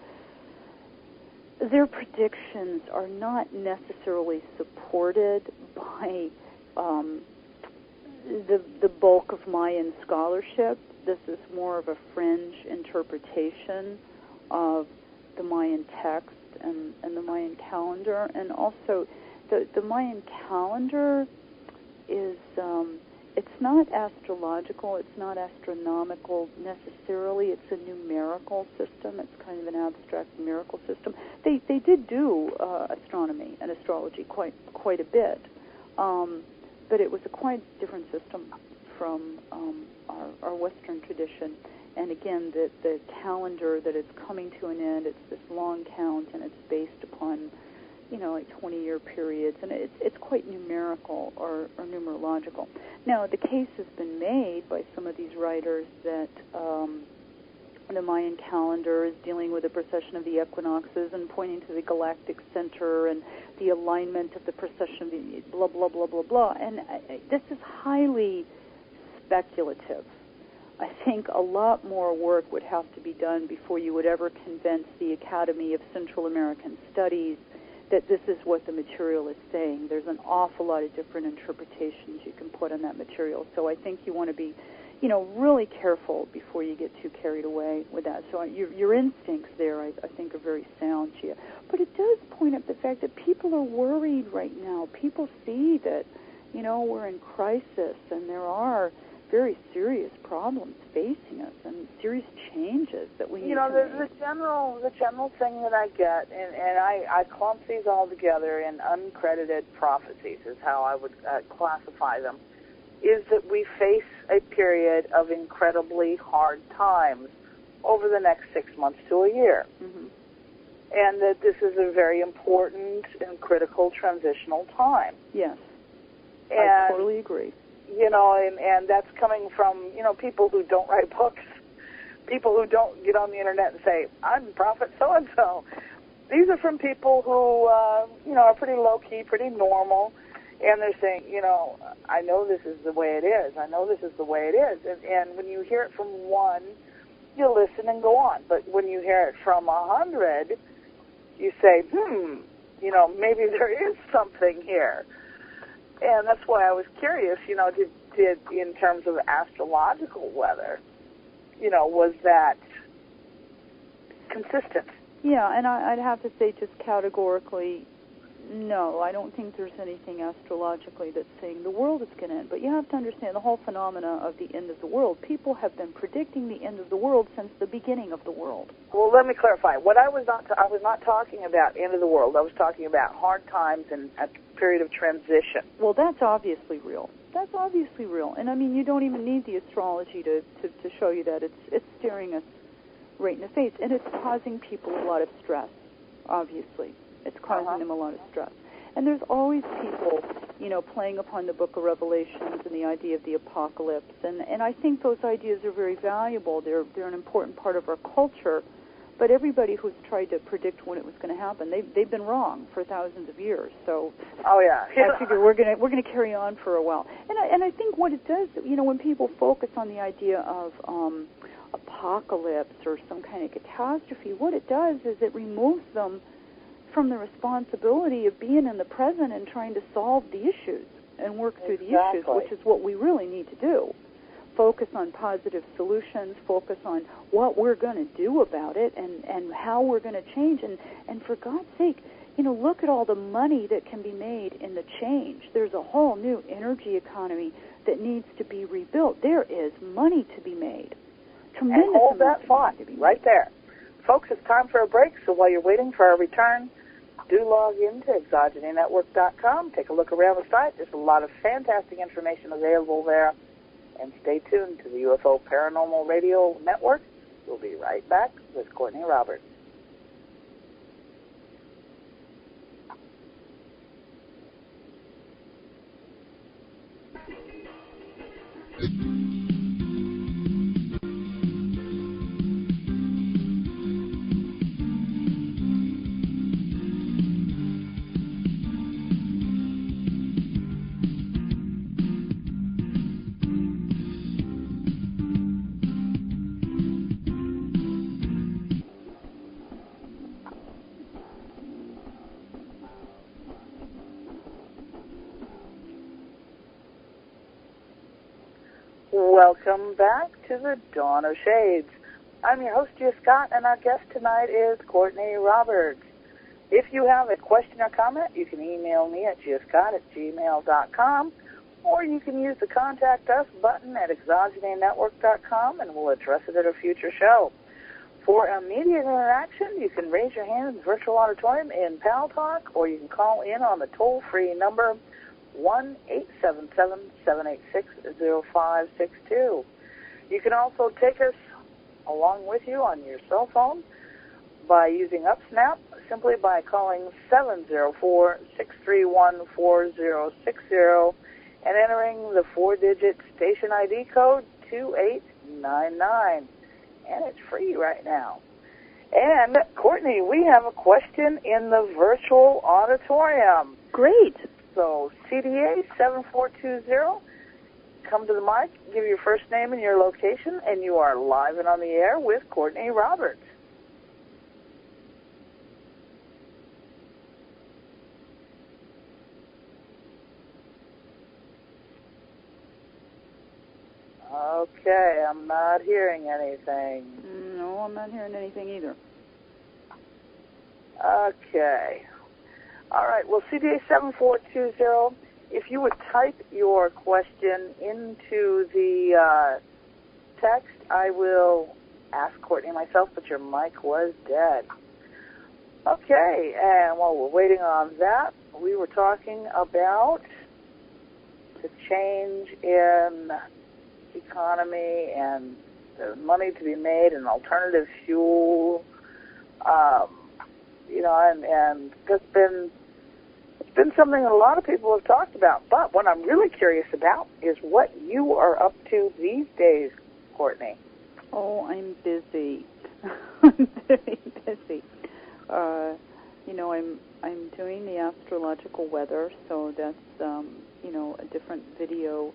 predictions are not necessarily supported by the bulk of Mayan scholarship. This is more of a fringe interpretation of the Mayan text and the Mayan calendar. And also, the Mayan calendar is, it's not astrological, it's not astronomical necessarily, it's a numerical system, it's kind of an abstract numerical system. They did do astronomy and astrology quite a bit, but it was a quite different system from our Western tradition. And again, the calendar that is coming to an end, it's this long count, and it's based upon, you know, like 20-year periods, and it's quite numerical or numerological. Now, the case has been made by some of these writers that the Mayan calendar is dealing with the precession of the equinoxes and pointing to the galactic center and the alignment of the precession of the blah, blah, blah, blah, blah. And this is highly speculative. I think a lot more work would have to be done before you would ever convince the Academy of Central American Studies that this is what the material is saying. There's an awful lot of different interpretations you can put on that material. So I think you want to be, you know, really careful before you get too carried away with that. So your instincts there, I think, are very sound, Gia. But it does point up the fact that people are worried right now. People see that, you know, we're in crisis, and there are very serious problems facing us and serious changes that we need to make. The general thing that I get, and I clump these all together in uncredited prophecies is how I would classify them, is that we face a period of incredibly hard times over the next 6 months to a year. Mm-hmm. And that this is a very important and critical transitional time. Yes, and I totally agree. You know, and that's coming from, you know, people who don't write books, people who don't get on the internet and say, I'm prophet so-and-so. These are from people who, you know, are pretty low-key, pretty normal, and they're saying, you know, I know this is the way it is. I know this is the way it is. And when you hear it from one, you listen and go on. But when you hear it from 100, you say, you know, maybe there is something here. And that's why I was curious, you know, did in terms of astrological weather, you know, was that consistent? Yeah, and I'd have to say just categorically, no, I don't think there's anything astrologically that's saying the world is going to end. But you have to understand the whole phenomena of the end of the world. People have been predicting the end of the world since the beginning of the world. Well, let me clarify. What I was not talking about end of the world. I was talking about hard times and a period of transition. Well, that's obviously real. That's obviously real. And I mean, you don't even need the astrology to show you that. It's staring us right in the face, and it's causing people a lot of stress. Obviously, it's causing them a lot of stress. And there's always people, you know, playing upon the Book of Revelations and the idea of the apocalypse. And I think those ideas are very valuable. They're an important part of our culture. But everybody who's tried to predict when it was going to happen, they've been wrong for thousands of years. So I figure we're gonna carry on for a while. And I think what it does, when people focus on the idea of apocalypse or some kind of catastrophe, what it does is it removes them from the responsibility of being in the present and trying to solve the issues and work through the issues, which is what we really need to do. Focus on positive solutions, focus on what we're going to do about it and how we're going to change. And for God's sake, look at all the money that can be made in the change. There's a whole new energy economy that needs to be rebuilt. There is money to be made. Tremendous and hold that thought right there. Folks, it's time for a break, so while you're waiting for our return, do log into ExogeniaNetwork.com. Take a look around the site. There's a lot of fantastic information available there. And stay tuned to the UFO Paranormal Radio Network. We'll be right back with Courtney Roberts. Welcome back to the Dawn of Shades. I'm your host, Gia Scott, and our guest tonight is Courtney Roberts. If you have a question or comment, you can email me at giascott@gmail.com, or you can use the Contact Us button at exogenianetwork.com, and we'll address it at a future show. For immediate interaction, you can raise your hand in the virtual auditorium in Pal Talk, or you can call in on the toll-free number 1-877-786-0562. You can also take us along with you on your cell phone by using UpSnap, simply by calling 704-631-4060 and entering the 4-digit station ID code 2899. And it's free right now. And, Courtney, we have a question in the virtual auditorium. Great. So, CDA 7420, come to the mic, give your first name and your location, and you are live and on the air with Courtney Roberts. Okay, I'm not hearing anything. No, I'm not hearing anything either. Okay. All right, well, CDA 7420, if you would type your question into the text, I will ask Courtney myself, but your mic was dead. Okay, and while we're waiting on that, we were talking about the change in economy and the money to be made in alternative fuel, and it's been something that a lot of people have talked about. But what I'm really curious about is what you are up to these days, Courtney. Oh, I'm busy. I'm very busy. I'm doing the astrological weather, so that's a different video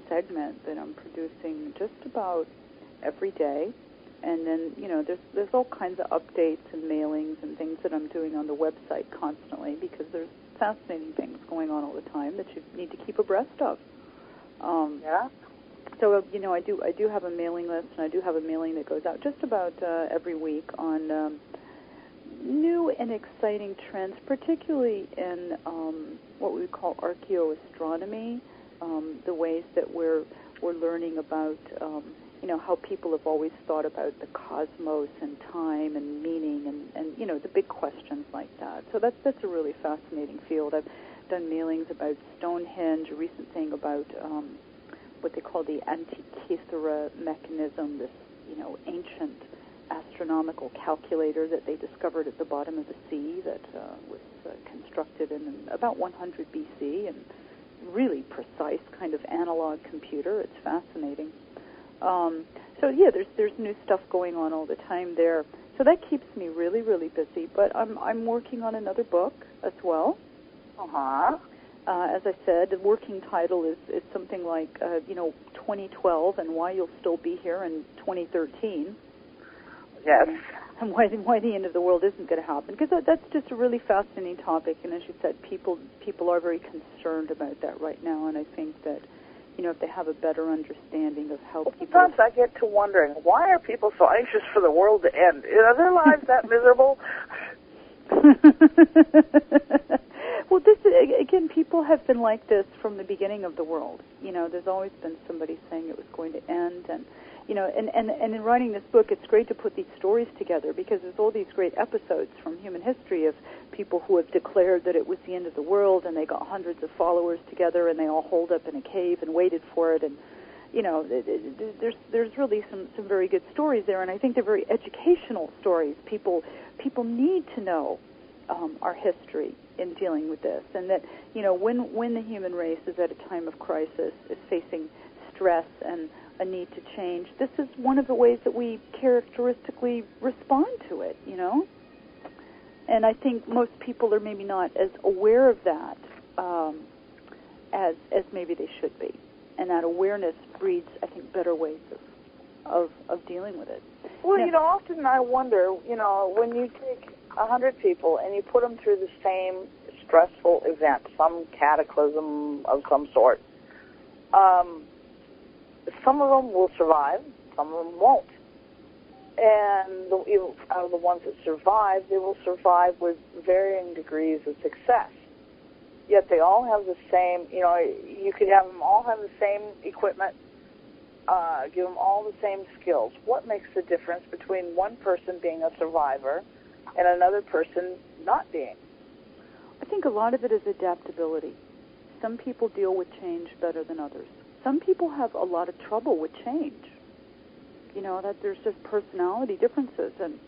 segment that I'm producing just about every day. And then, there's all kinds of updates and mailings and things that I'm doing on the website constantly, because there's fascinating things going on all the time that you need to keep abreast of. Yeah. So, I do have a mailing list, and I do have a mailing that goes out just about every week on new and exciting trends, particularly in what we call archaeoastronomy, the ways that we're learning about how people have always thought about the cosmos and time and meaning and the big questions like that. So that's a really fascinating field. I've done mailings about Stonehenge, a recent thing about what they call the Antikythera mechanism, this ancient astronomical calculator that they discovered at the bottom of the sea that was constructed in about 100 BC, and really precise kind of analog computer. It's fascinating. So So yeah, there's new stuff going on all the time there. So that keeps me really, really busy. But I'm working on another book as well. Uh-huh. As I said, the working title is something like 2012 and why you'll still be here in 2013. Yes. And why the end of the world isn't going to happen, because that's just a really fascinating topic. And as you said, people are very concerned about that right now. And I think that if they have a better understanding of how people... Sometimes I get to wondering, why are people so anxious for the world to end? Are their lives that miserable? Well, this again, people have been like this from the beginning of the world. There's always been somebody saying it was going to end, and in writing this book, it's great to put these stories together, because there's all these great episodes from human history of people who have declared that it was the end of the world, and they got hundreds of followers together, and they all holed up in a cave and waited for it, and there's really some very good stories there, and I think they're very educational stories. People need to know our history in dealing with this, and that when the human race is at a time of crisis, is facing stress and a need to change, this is one of the ways that we characteristically respond to it, And I think most people are maybe not as aware of that as maybe they should be. And that awareness breeds, I think, better ways of dealing with it. Well, often I wonder, when you take 100 people and you put them through the same stressful event, some cataclysm of some sort, some of them will survive, some of them won't. And out of the ones that survive, they will survive with varying degrees of success. Yet they all have the same, you could have them all have the same equipment, give them all the same skills. What makes the difference between one person being a survivor and another person not being? I think a lot of it is adaptability. Some people deal with change better than others. Some people have a lot of trouble with change. That there's just personality differences. And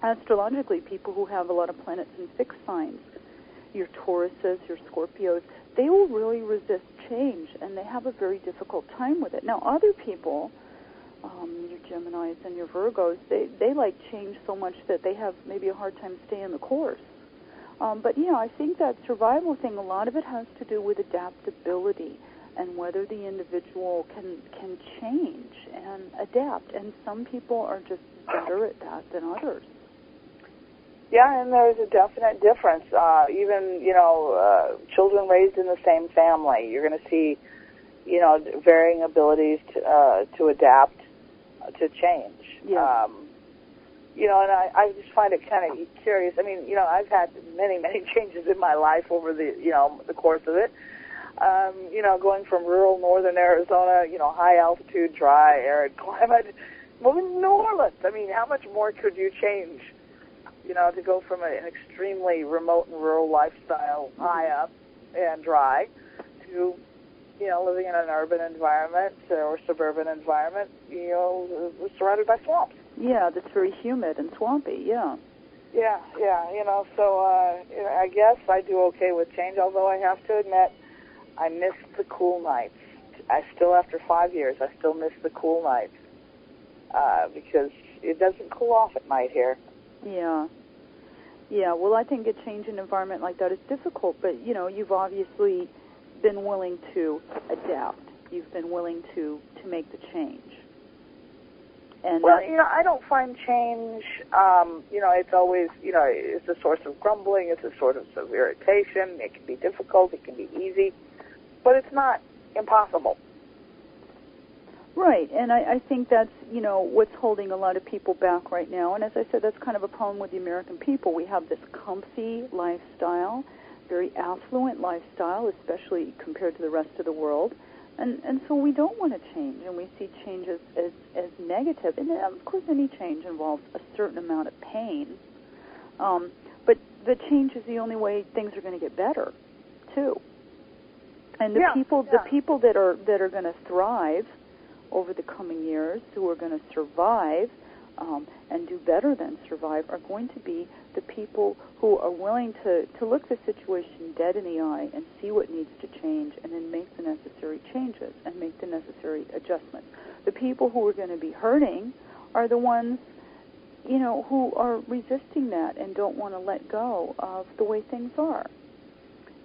astrologically, people who have a lot of planets in fixed signs, your Tauruses, your Scorpios, they will really resist change, and they have a very difficult time with it. Now, other people, your Geminis and your Virgos, they like change so much that they have maybe a hard time staying the course. But, I think that survival thing, a lot of it has to do with adaptability and whether the individual can change and adapt. And some people are just better at that than others. Yeah, and there's a definite difference. Even, children raised in the same family, you're going to see, varying abilities to adapt to change. Yeah. And I just find it kind of curious. I mean, I've had many, many changes in my life over the course of it. Going from rural northern Arizona, high altitude, dry, arid climate, moving to New Orleans. I mean, how much more could you change? To go from an extremely remote and rural lifestyle, high up and dry, to, living in an urban environment or suburban environment, surrounded by swamps. Yeah, that's very humid and swampy, yeah. Yeah, so I guess I do okay with change, although I have to admit I miss the cool nights. I still, after 5 years, I still miss the cool nights because it doesn't cool off at night here. Yeah. Yeah, well, I think a change in environment like that is difficult, but, you've obviously been willing to adapt. You've been willing to make the change. And well, I don't find change, it's always, it's a source of grumbling, it's a source of irritation, it can be difficult, it can be easy, but it's not impossible. Right, and I think that's, what's holding a lot of people back right now. And as I said, that's kind of a problem with the American people. We have this comfy lifestyle, very affluent lifestyle, especially compared to the rest of the world. And so we don't want to change, and we see change as negative. And of course, any change involves a certain amount of pain. But the change is the only way things are going to get better, too. And the people that are going to thrive over the coming years, who are going to survive and do better than survive, are going to be the people who are willing to look the situation dead in the eye and see what needs to change, and then make the necessary changes and make the necessary adjustments. the people who are going to be hurting are the ones, you know, who are resisting that and don't want to let go of the way things are.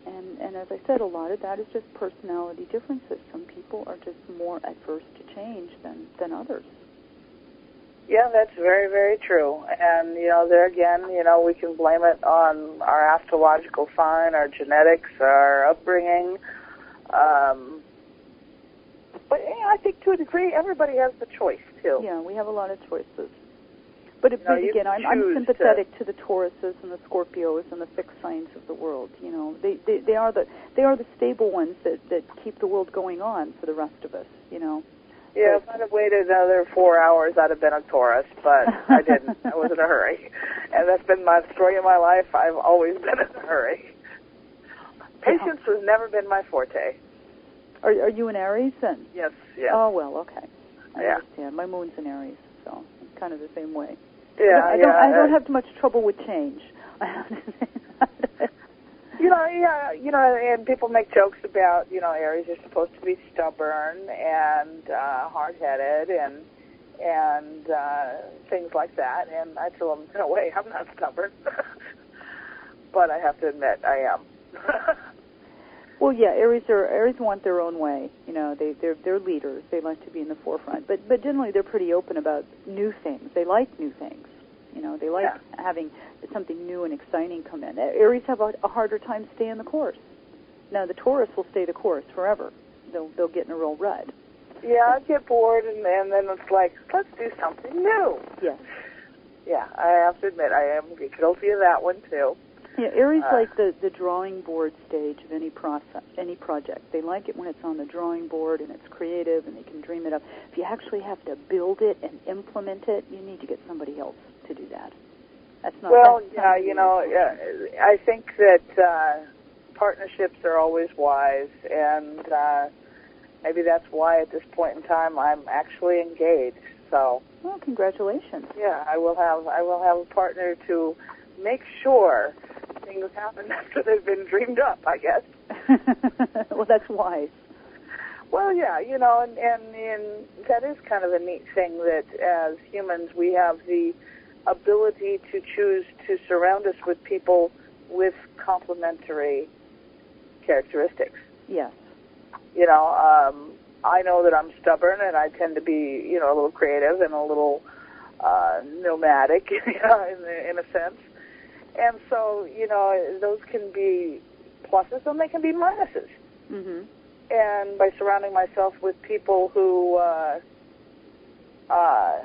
And as I said, a lot of that is just personality differences. Some people are just more adverse to change than others. Yeah, that's very, very true. And, you know, there again, you know, we can blame it on our astrological sign, our genetics, our upbringing. But you know, I think to a degree, everybody has the choice, too. Yeah, we have a lot of choices. But again, I'm sympathetic to the Tauruses and the Scorpios and the fixed signs of the world. You know, they are the stable ones that keep the world going on for the rest of us. You know. Yeah, if I'd have waited another 4 hours, I'd have been a Taurus, but I didn't. I was in a hurry, and that's been my story of my life. I've always been in a hurry. Patience has never been my forte. Are you an Aries then? Yes. Yes. Oh well, okay. I understand. My moon's in Aries, so it's kind of the same way. Yeah, I don't have much trouble with change. You know, and people make jokes about, you know, Aries are supposed to be stubborn and hard-headed and things like that. And I tell them, no way, I'm not stubborn. But I have to admit, I am. Well, yeah, Aries want their own way. You know, they're leaders. They like to be in the forefront. But generally, they're pretty open about new things. They like new things. You know, they like having something new and exciting come in. Aries have a harder time staying the course. Now, the Taurus will stay the course forever. They'll get in a real rut. Yeah, I get bored, and then it's like, let's do something new. Yes. Yeah, I have to admit, I am guilty of that one, too. Yeah, Aries like the drawing board stage of any project. They like it when it's on the drawing board and it's creative and they can dream it up. If you actually have to build it and implement it, you need to get somebody else to do that. That's not. Well, yeah, you know, I think that partnerships are always wise, and maybe that's why at this point in time I'm actually engaged. So. Well, congratulations. Yeah, I will have a partner to make sure things happen after they've been dreamed up, I guess. Well, that's wise. Well, yeah, you know, and that is kind of a neat thing that as humans we have the ability to choose to surround us with people with complementary characteristics. Yes. You know, I know that I'm stubborn and I tend to be, you know, a little creative and a little nomadic, you know, in a sense. And so, you know, those can be pluses and they can be minuses. Mm-hmm. And by surrounding myself with people who have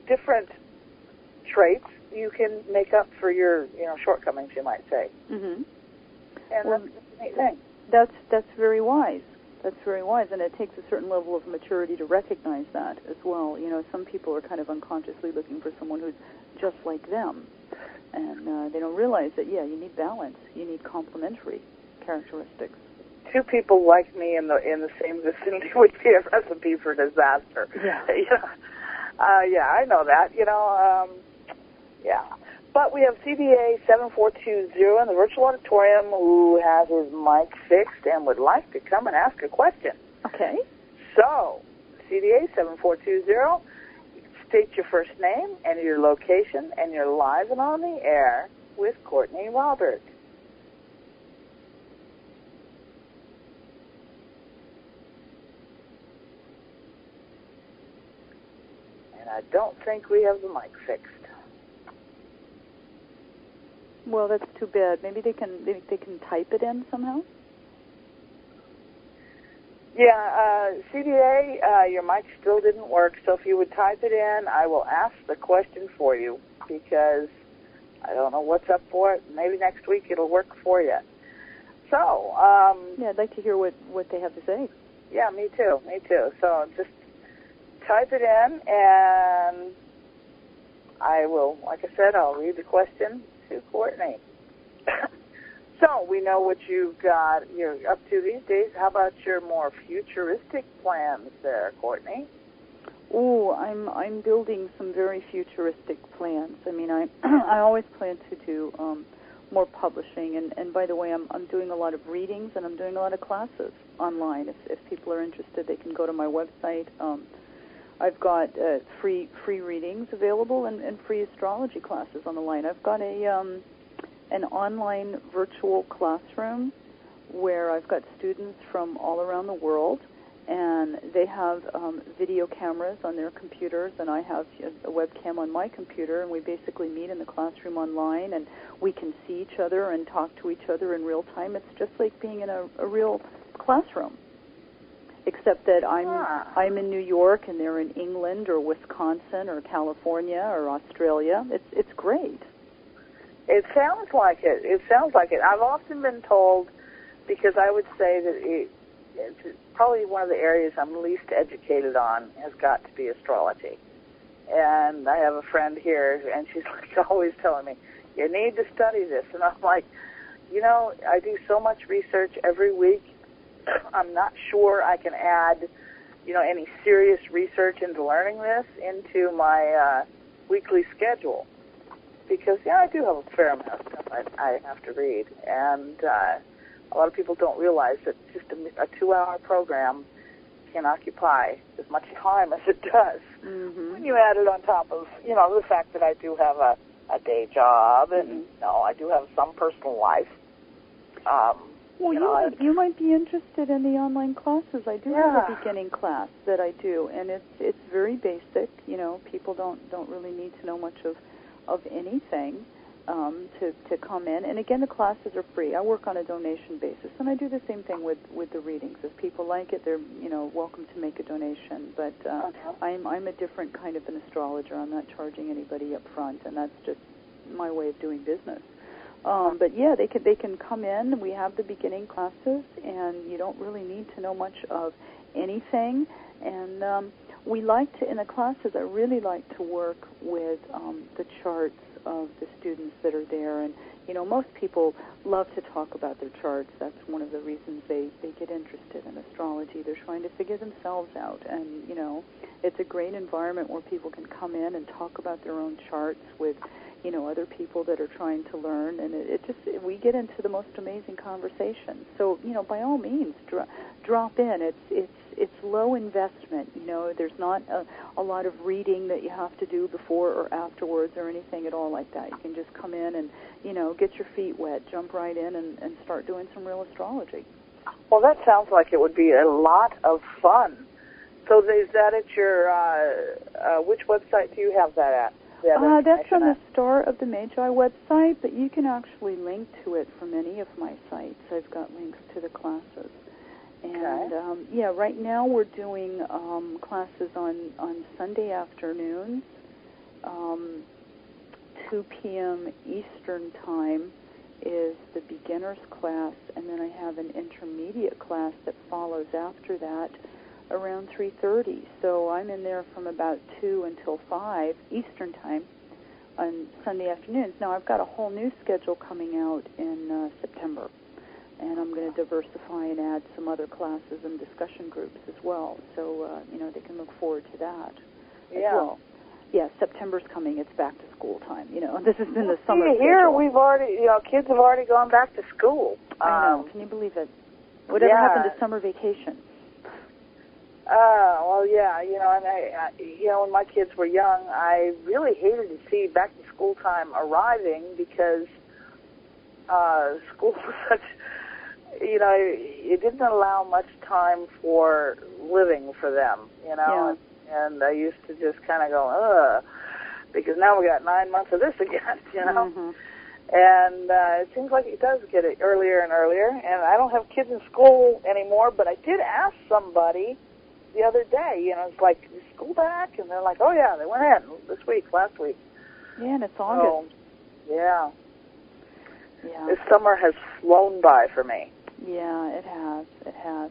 different traits, you can make up for your, you know, shortcomings, you might say. Mm-hmm. And that's a neat thing. That's very wise. That's very wise, and it takes a certain level of maturity to recognize that as well. You know, some people are kind of unconsciously looking for someone who's just like them, and they don't realize that, yeah, you need balance. You need complementary characteristics. Two people like me in the same vicinity would be a recipe for disaster. Yeah. Yeah, I know that, you know. Yeah. But we have CBA 7420 in the virtual auditorium who has his mic fixed and would like to come and ask a question. Okay. So, CBA 7420, state your first name and your location, and you're live and on the air with Courtney Roberts. And I don't think we have the mic fixed. Well, that's too bad. Maybe they can type it in somehow. Yeah, CBA, your mic still didn't work, so if you would type it in, I will ask the question for you, because I don't know what's up for it. Maybe next week it'll work for you. So, yeah, I'd like to hear what they have to say. Yeah, me too. So just type it in, and I will, like I said, I'll read the question to Courtney. So we know what you're up to these days. How about your more futuristic plans there, Courtney? Oh, I'm building some very futuristic plans. I mean, I always plan to do more publishing. And by the way, I'm doing a lot of readings and I'm doing a lot of classes online. If people are interested, they can go to my website. I've got free readings available and free astrology classes on the line. I've got an online virtual classroom where I've got students from all around the world, and they have video cameras on their computers, and I have a webcam on my computer, and we basically meet in the classroom online, and we can see each other and talk to each other in real time. It's just like being in a real classroom, except that I'm in New York and they're in England or Wisconsin or California or Australia. It's great. It sounds like it. It sounds like it. I've often been told, because I would say that it's probably one of the areas I'm least educated on has got to be astrology. And I have a friend here, and she's like always telling me, you need to study this. And I'm like, I do so much research every week. I'm not sure I can add, any serious research into learning this into my weekly schedule. Because, I do have a fair amount of stuff I have to read. And a lot of people don't realize that just a 2-hour program can occupy as much time as it does. Mm-hmm. When you add it on top of, the fact that I do have a day job and, I do have some personal life. Well, you might be interested in the online classes. I do have a beginning class that I do, and it's very basic. People don't really need to know much of anything to come in. And again, the classes are free. I work on a donation basis, and I do the same thing with the readings. If people like it, they're welcome to make a donation. But I'm a different kind of an astrologer. I'm not charging anybody up front, and that's just my way of doing business. But yeah, they can come in. We have the beginning classes, and you don't really need to know much of anything. And we like to, in the classes, I really like to work with the charts of the students that are there. And most people love to talk about their charts. That's one of the reasons they get interested in astrology. They're trying to figure themselves out, and it's a great environment where people can come in and talk about their own charts with other people that are trying to learn, and we get into the most amazing conversations. So, by all means, drop in. It's low investment. There's not a lot of reading that you have to do before or afterwards or anything at all like that. You can just come in and, get your feet wet, jump right in and start doing some real astrology. Well, that sounds like it would be a lot of fun. So is that at your, which website do you have that at? That's on the Star of the Magi website, but you can actually link to it from any of my sites. I've got links to the classes. And, right now we're doing classes on Sunday afternoons, 2 p.m. Eastern Time is the beginner's class, and then I have an intermediate class that follows after that around 3:30. So I'm in there from about 2 until 5 Eastern Time on Sunday afternoons. Now I've got a whole new schedule coming out in September, and I'm going to diversify and add some other classes and discussion groups as well. So they can look forward to that as well. Yeah, September's coming. It's back to school time. This has been the summer schedule. Here we've already, kids have already gone back to school. I know. Can you believe it? Whatever happened to summer vacation? Well, yeah, and I when my kids were young, I really hated to see back to school time arriving because school was such, it didn't allow much time for living for them, Yeah. And I used to just kind of go, because now we got 9 months of this again, Mm-hmm. And it seems like it does get it earlier and earlier, and I don't have kids in school anymore, but I did ask somebody the other day, it's like, is school back? And they're like, oh, yeah, they went in last week. Yeah, and it's August. So, yeah. Yeah. This summer has flown by for me. Yeah, it has. It has.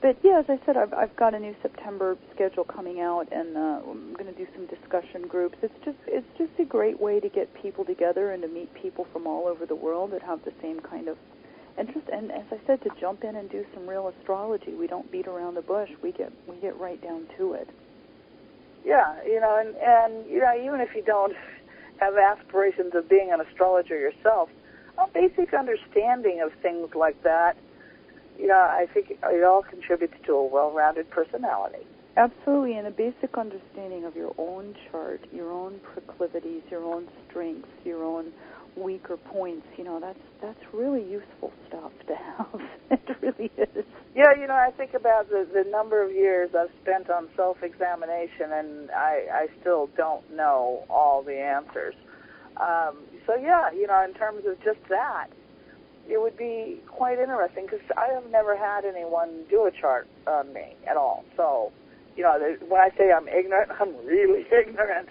But, yeah, as I said, I've got a new September schedule coming out, and I'm going to do some discussion groups. It's just a great way to get people together and to meet people from all over the world that have the same kind of interest, and as I said, to jump in and do some real astrology. We don't beat around the bush. We get right down to it. Yeah, and even if you don't have aspirations of being an astrologer yourself, a basic understanding of things like that, I think it all contributes to a well-rounded personality. Absolutely, and a basic understanding of your own chart, your own proclivities, your own strengths, your own weaker points, that's really useful stuff to have. It really is. Yeah, I think about the number of years I've spent on self-examination, and I still don't know all the answers. So, yeah, in terms of just that, it would be quite interesting, because I have never had anyone do a chart on me at all. So, when I say I'm ignorant, I'm really ignorant.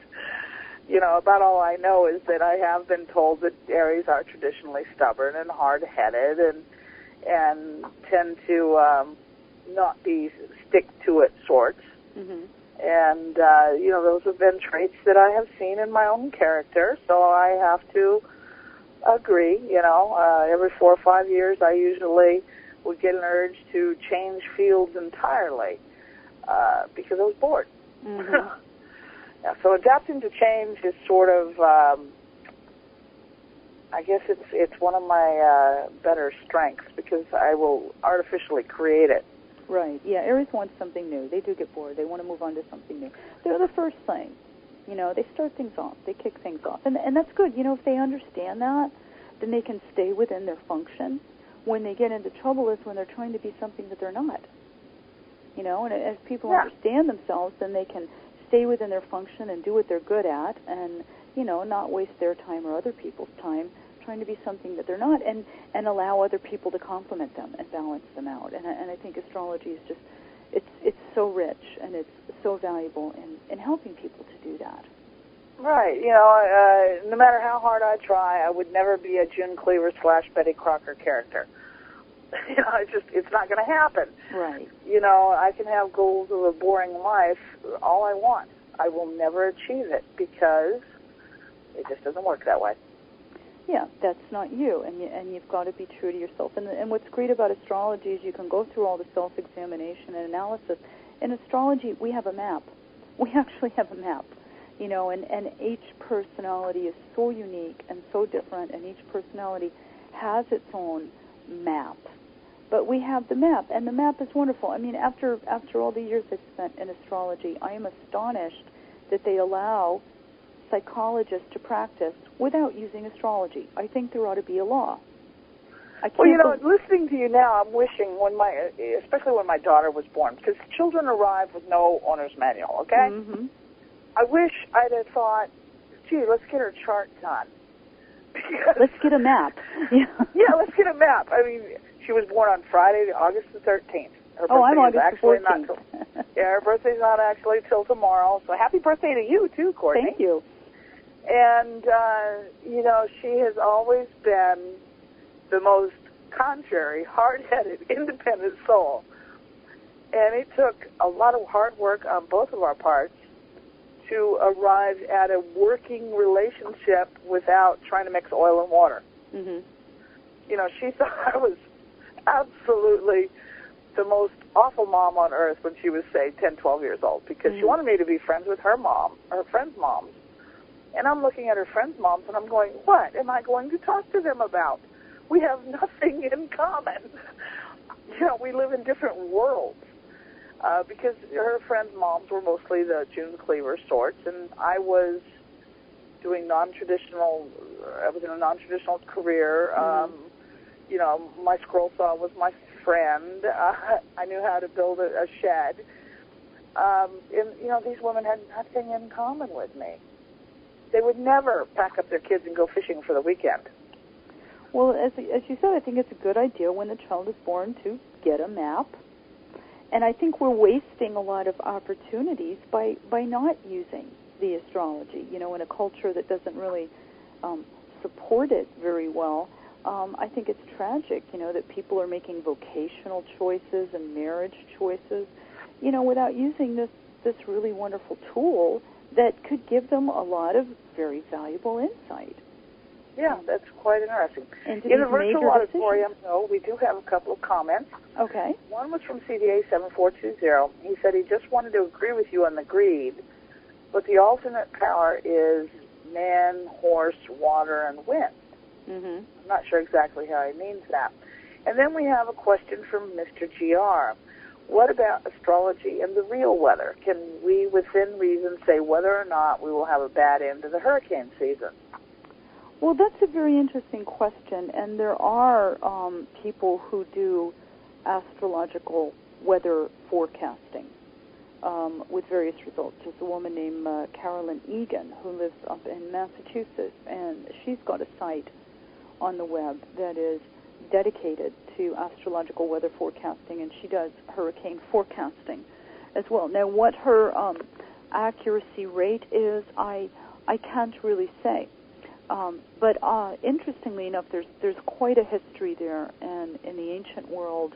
About all I know is that I have been told that Aries are traditionally stubborn and hard-headed and tend to not be stick-to-it sorts. Mm-hmm. And, those have been traits that I have seen in my own character, so I have to agree. Every 4 or 5 years I usually would get an urge to change fields entirely because I was bored. Mm-hmm. Yeah, so adapting to change is sort of, I guess it's one of my better strengths, because I will artificially create it. Right. Yeah, Aries wants something new. They do get bored. They want to move on to something new. They're the first thing. They start things off. They kick things off. And that's good. If they understand that, then they can stay within their function. When they get into trouble is when they're trying to be something that they're not. And as people understand themselves, then they can stay within their function and do what they're good at, and not waste their time or other people's time trying to be something that they're not, and allow other people to complement them and balance them out. And I think astrology is just it's so rich, and it's so valuable in helping people to do that. Right. No matter how hard I try, I would never be a June Cleaver / Betty Crocker character. It's not going to happen. Right. I can have goals of a boring life all I want. I will never achieve it, because it just doesn't work that way. Yeah, that's not you, and you've got to be true to yourself. And what's great about astrology is you can go through all the self-examination and analysis. In astrology, we have a map. We actually have a map, and each personality is so unique and so different, and each personality has its own map. But we have the map, and the map is wonderful. I mean, after all the years I've spent in astrology, I am astonished that they allow psychologists to practice without using astrology. I think there ought to be a law. Listening to you now, I'm wishing especially when my daughter was born, because children arrive with no owner's manual, okay? Mm-hmm. I wish I'd have thought, gee, let's get her chart done. Let's get a map. Yeah, let's get a map. I mean, she was born on Friday, August the 13th. I'm August the 14th. Her birthday's not actually till tomorrow, so happy birthday to you, too, Courtney. Thank you. And, she has always been the most contrary, hard-headed, independent soul. And it took a lot of hard work on both of our parts to arrive at a working relationship without trying to mix oil and water. Mm-hmm. She thought I was absolutely the most awful mom on earth when she was, say, 10, 12 years old, because she wanted me to be friends with her mom, her friends' moms. And I'm looking at her friends' moms, and I'm going, what am I going to talk to them about? We have nothing in common. We live in different worlds. Because her friends' moms were mostly the June Cleaver sorts, and I was doing I was in a non-traditional career. My scroll saw was my friend. I knew how to build a shed. And, these women had nothing in common with me. They would never pack up their kids and go fishing for the weekend. Well, as you said, I think it's a good idea when the child is born to get a map. And I think we're wasting a lot of opportunities by not using the astrology, in a culture that doesn't really support it very well. I think it's tragic, that people are making vocational choices and marriage choices, without using this really wonderful tool that could give them a lot of very valuable insight. Yeah, that's quite interesting. In the virtual auditorium, though, we do have a couple of comments. Okay. One was from CDA 7420. He said he just wanted to agree with you on the greed, but the alternate power is man, horse, water, and wind. Mm-hmm. I'm not sure exactly how he means that. And then we have a question from Mr. GR. What about astrology and the real weather? Can we, within reason, say whether or not we will have a bad end to the hurricane season? Well, that's a very interesting question, and there are people who do astrological weather forecasting with various results. There's a woman named Carolyn Egan who lives up in Massachusetts, and she's got a site on the web that is dedicated to astrological weather forecasting, and she does hurricane forecasting as well. Now, what her accuracy rate is, I can't really say. But interestingly enough, there's quite a history there, and in the ancient world,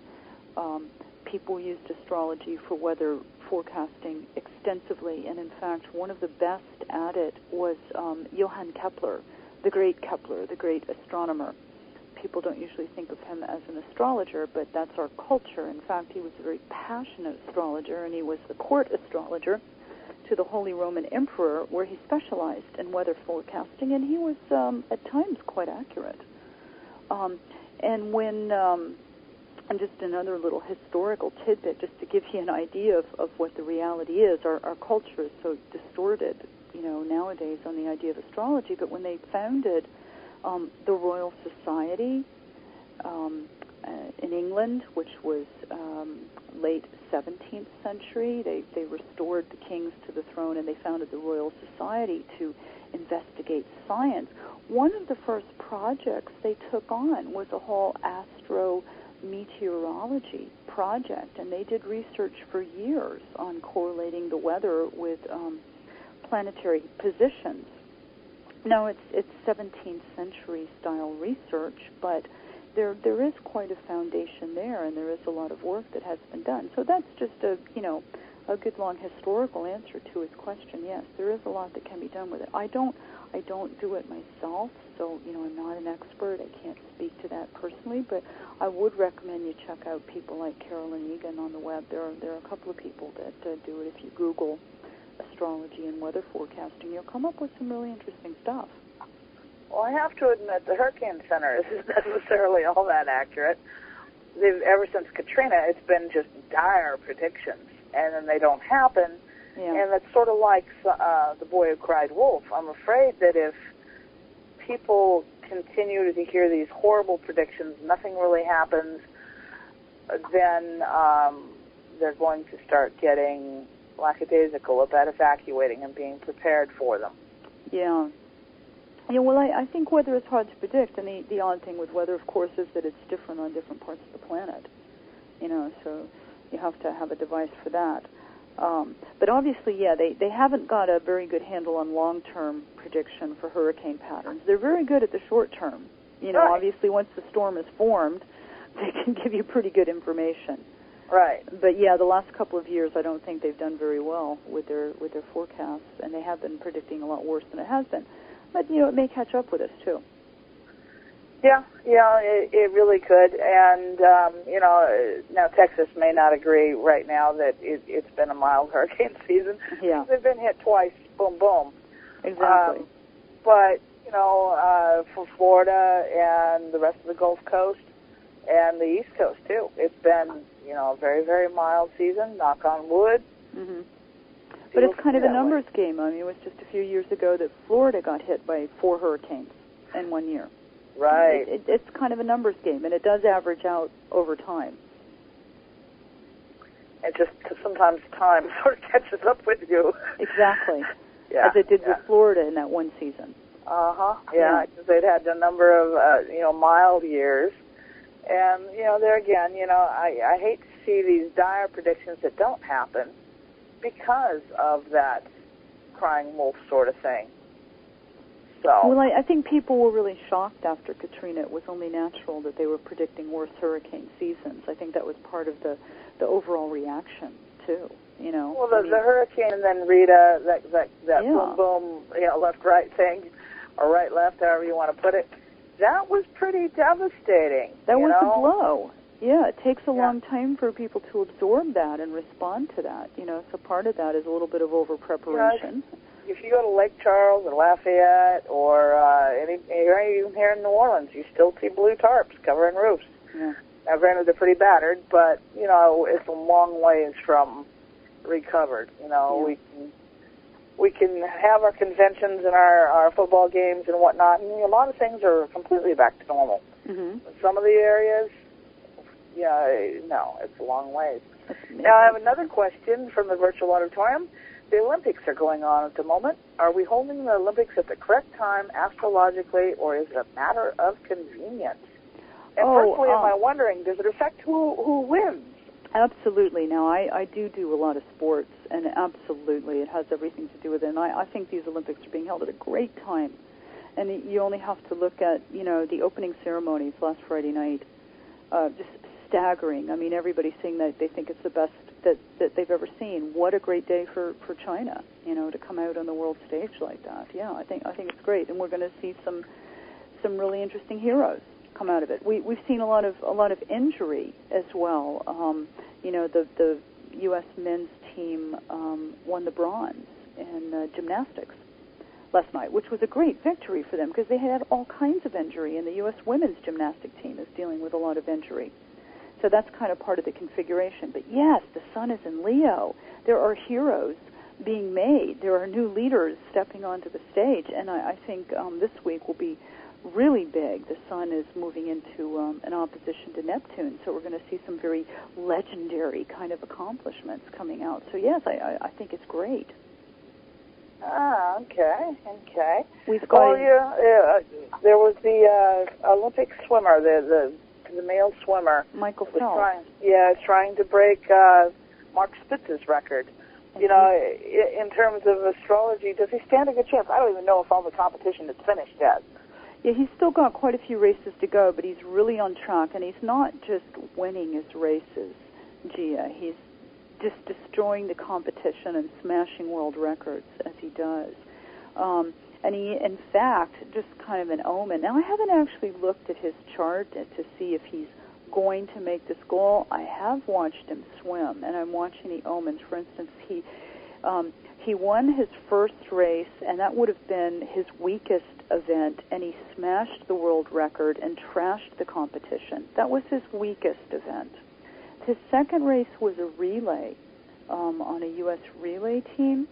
people used astrology for weather forecasting extensively, and in fact, one of the best at it was Johann Kepler, the great astronomer. People don't usually think of him as an astrologer, but that's our culture. In fact, he was a very passionate astrologer, and he was the court astrologer to the Holy Roman Emperor, where he specialized in weather forecasting, and he was at times quite accurate. And when, and just another little historical tidbit, just to give you an idea of what the reality is, our culture is so distorted, nowadays on the idea of astrology, but when they founded the Royal Society in England, which was late 17th century, they restored the kings to the throne, and they founded the Royal Society to investigate science. One of the first projects they took on was a whole astrometeorology project, and they did research for years on correlating the weather with planetary positions. Now, it's 17th century style research, but there is quite a foundation there, and there is a lot of work that has been done. So that's just a good long historical answer to his question. Yes, there is a lot that can be done with it. I don't do it myself, so I'm not an expert. I can't speak to that personally, but I would recommend you check out people like Carolyn Egan on the web. There are a couple of people that do it. If you Google astrology and weather forecasting, you'll come up with some really interesting stuff. Well, I have to admit, the Hurricane Center isn't necessarily all that accurate. Ever since Katrina, it's been just dire predictions, and then they don't happen. Yeah. And it's sort of like The Boy Who Cried Wolf. I'm afraid that if people continue to hear these horrible predictions, nothing really happens, then they're going to start getting lackadaisical about evacuating and being prepared for them. Yeah. Yeah, well, I think weather is hard to predict, and the odd thing with weather, of course, is that it's different on different parts of the planet. So you have to have a device for that. But obviously, yeah, they haven't got a very good handle on long-term prediction for hurricane patterns. They're very good at the short term. Right. Obviously, once the storm is formed, they can give you pretty good information. Right. But yeah, the last couple of years, I don't think they've done very well with their forecasts, and they have been predicting a lot worse than it has been. But it may catch up with us too. Yeah, it really could. And now Texas may not agree right now that it's been a mild hurricane season. Yeah, they've been hit twice. Boom, boom. Exactly. But for Florida and the rest of the Gulf Coast and the East Coast too, it's been a very, very mild season. Knock on wood. Mm-hmm. But it's kind of a numbers game. I mean, it was just a few years ago that Florida got hit by 4 hurricanes in 1 year. Right. It's kind of a numbers game, and it does average out over time. And just sometimes time sort of catches up with you. Exactly. Yeah. As it did with Florida in that one season. Yeah, because they'd had a number of mild years, and there again, I hate to see these dire predictions that don't happen because of that crying wolf sort of thing. So. Well, I think people were really shocked after Katrina. It was only natural that they were predicting worse hurricane seasons. I think that was part of the overall reaction too. Well, the hurricane and then Rita, that boom boom, left right thing, or right left, however you want to put it. That was pretty devastating. That was a blow. Yeah, it takes a long time for people to absorb that and respond to that. So part of that is a little bit of over-preparation. if you go to Lake Charles or Lafayette or even here in New Orleans, you still see blue tarps covering roofs. Yeah. Now, granted, they're pretty battered, but, you know, it's a long ways from recovered. You know, we can have our conventions and our football games and whatnot, and a lot of things are completely back to normal. Mm-hmm. Some of the areas, no, it's a long ways. Now, I have another question from the virtual auditorium. The Olympics are going on at the moment. Are we holding the Olympics at the correct time astrologically, or is it a matter of convenience? And personally, am I wondering, does it affect who wins? Absolutely. Now, I do a lot of sports, and absolutely, it has everything to do with it. And I think these Olympics are being held at a great time. And you only have to look at, you know, the opening ceremonies last Friday night, just staggering. I mean, everybody's saying that they think it's the best that they've ever seen. What a great day for China, you know, to come out on the world stage like that. Yeah, I think it's great, and we're going to see some really interesting heroes come out of it. We've seen a lot of injury as well. You know, the U.S. men's team won the bronze in gymnastics last night, which was a great victory for them because they had all kinds of injury, and the U.S. women's gymnastic team is dealing with a lot of injury. So that's kind of part of the configuration. But yes, the sun is in Leo. There are heroes being made. There are new leaders stepping onto the stage, and I think this week will be really big. The sun is moving into an opposition to Neptune, so we're going to see some very legendary kind of accomplishments coming out. So yes, I think it's great. Ah, okay. We've got there was the Olympic swimmer, the male swimmer, Michael Phelps. Trying to break Mark Spitz's record. You know, in terms of astrology, does he stand a good chance? I don't even know if all the competition is finished yet. Yeah, he's still got quite a few races to go, but he's really on track, and he's not just winning his races, Gia. He's just destroying the competition and smashing world records as he does. And he, in fact, just kind of an omen. Now, I haven't actually looked at his chart to see if he's going to make this goal. I have watched him swim, and I'm watching the omens. For instance, he won his first race, and that would have been his weakest event, and he smashed the world record and trashed the competition. That was his weakest event. His second race was a relay on a U.S. relay team,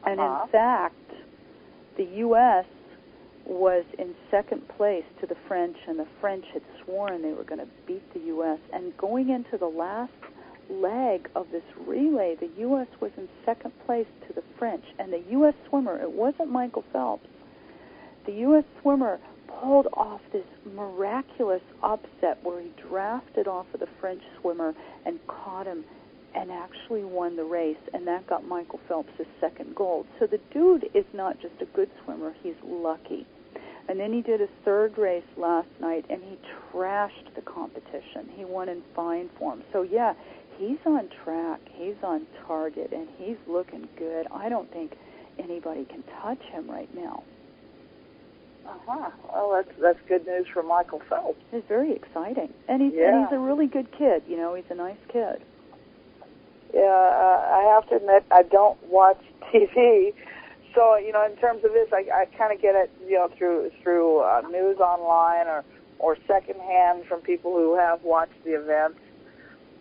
and in fact, the U.S. was in second place to the French, and the French had sworn they were going to beat the U.S. And going into the last leg of this relay, the U.S. was in second place to the French. And the U.S. swimmer, it wasn't Michael Phelps, the U.S. swimmer pulled off this miraculous upset where he drafted off of the French swimmer and caught him and actually won the race, and that got Michael Phelps his second gold. So the dude is not just a good swimmer, he's lucky. And then he did a third race last night, and he trashed the competition. He won in fine form. So, yeah, he's on track, he's on target, and he's looking good. I don't think anybody can touch him right now. Well, that's good news for Michael Phelps. It's very exciting. And he's a really good kid, you know, he's a nice kid. Yeah, I have to admit, I don't watch TV. So, you know, in terms of this, I kind of get it, you know, through news online or secondhand from people who have watched the events.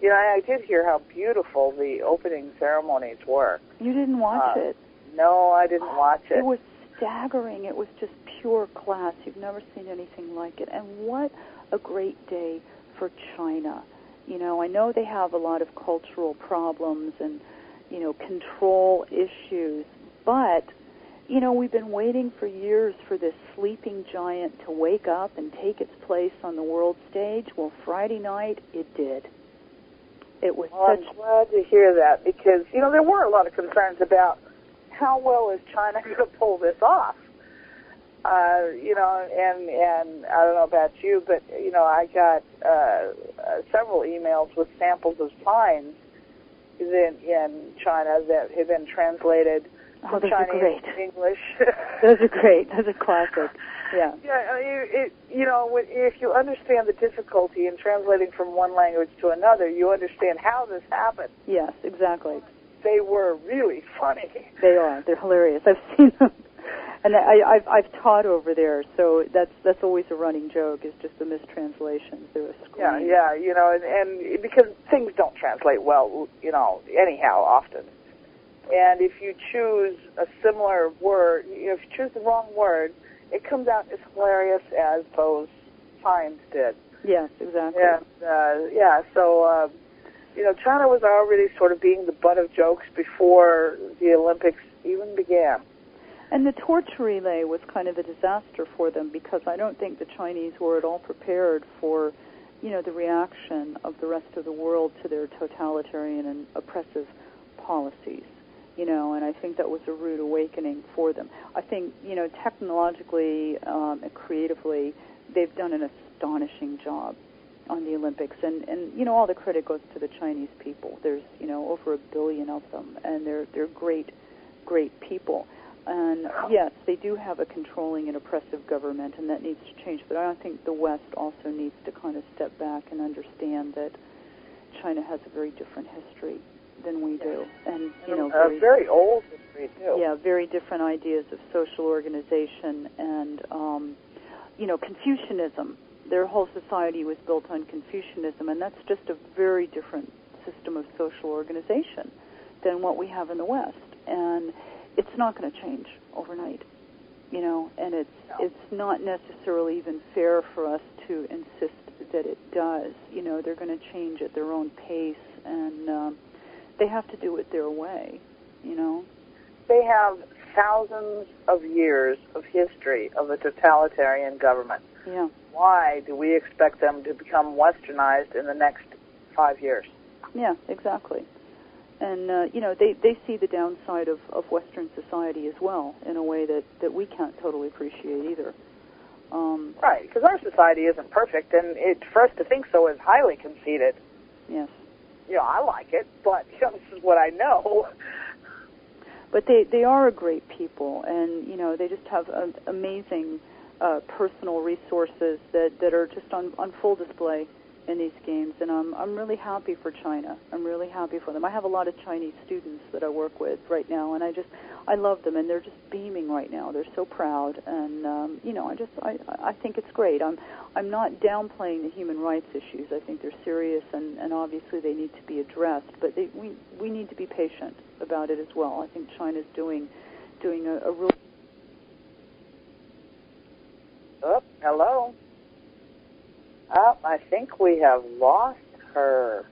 You know, I did hear how beautiful the opening ceremonies were. You didn't watch it? No, I didn't watch it. It was staggering. It was just pure class. You've never seen anything like it. And what a great day for China. You know, I know they have a lot of cultural problems and, you know, control issues, but, you know, we've been waiting for years for this sleeping giant to wake up and take its place on the world stage. Well, Friday night, it did. It was I'm glad to hear that because, you know, there were a lot of concerns about how well is China going to pull this off. You know, and I don't know about you, but, you know, I got several emails with samples of signs in China that have been translated from Chinese to English. Those are great. Those are classic. Yeah. Yeah, you know, if you understand the difficulty in translating from one language to another, you understand how this happened. Yes, exactly. they were really funny. They are. They're hilarious. I've seen them. And I've taught over there, so that's always a running joke, is just the mistranslations. They're a scream. Yeah, and because things don't translate well, anyhow, often. And if you choose a similar word, if you choose the wrong word, it comes out as hilarious as those signs did. Yes, exactly. And, so, China was already sort of being the butt of jokes before the Olympics even began. And the torch relay was kind of a disaster for them, because I don't think the Chinese were at all prepared for, the reaction of the rest of the world to their totalitarian and oppressive policies. And I think that was a rude awakening for them. I think, technologically and creatively, they've done an astonishing job on the Olympics. And all the credit goes to the Chinese people. There's, over 1 billion of them, and they're great, great people. And yes, they do have a controlling and oppressive government, and that needs to change. But I think the West also needs to kind of step back and understand that China has a very different history than we do, and a very old history too. Yeah, very different ideas of social organization and Confucianism. Their whole society was built on Confucianism, and that's just a very different system of social organization than what we have in the West. And it's not going to change overnight, and it's not necessarily even fair for us to insist that it does. They're going to change at their own pace, and they have to do it their way, They have thousands of years of history of a totalitarian government. Yeah. Why do we expect them to become westernized in the next 5 years? Yeah, exactly. And, they see the downside of Western society as well, in a way that we can't totally appreciate either. Right, because our society isn't perfect, and for us to think so is highly conceited. Yes. I like it, but this is what I know. But they are a great people, and, they just have amazing personal resources that are just on full display in these games, and I'm really happy for China. I'm really happy for them. I have a lot of Chinese students that I work with right now, and I love them, and they're just beaming right now. They're so proud, and I think it's great. I'm not downplaying the human rights issues. I think they're serious, and obviously they need to be addressed, but we need to be patient about it as well. I think China's doing a real. Oh, hello. Oh, I think we have lost her.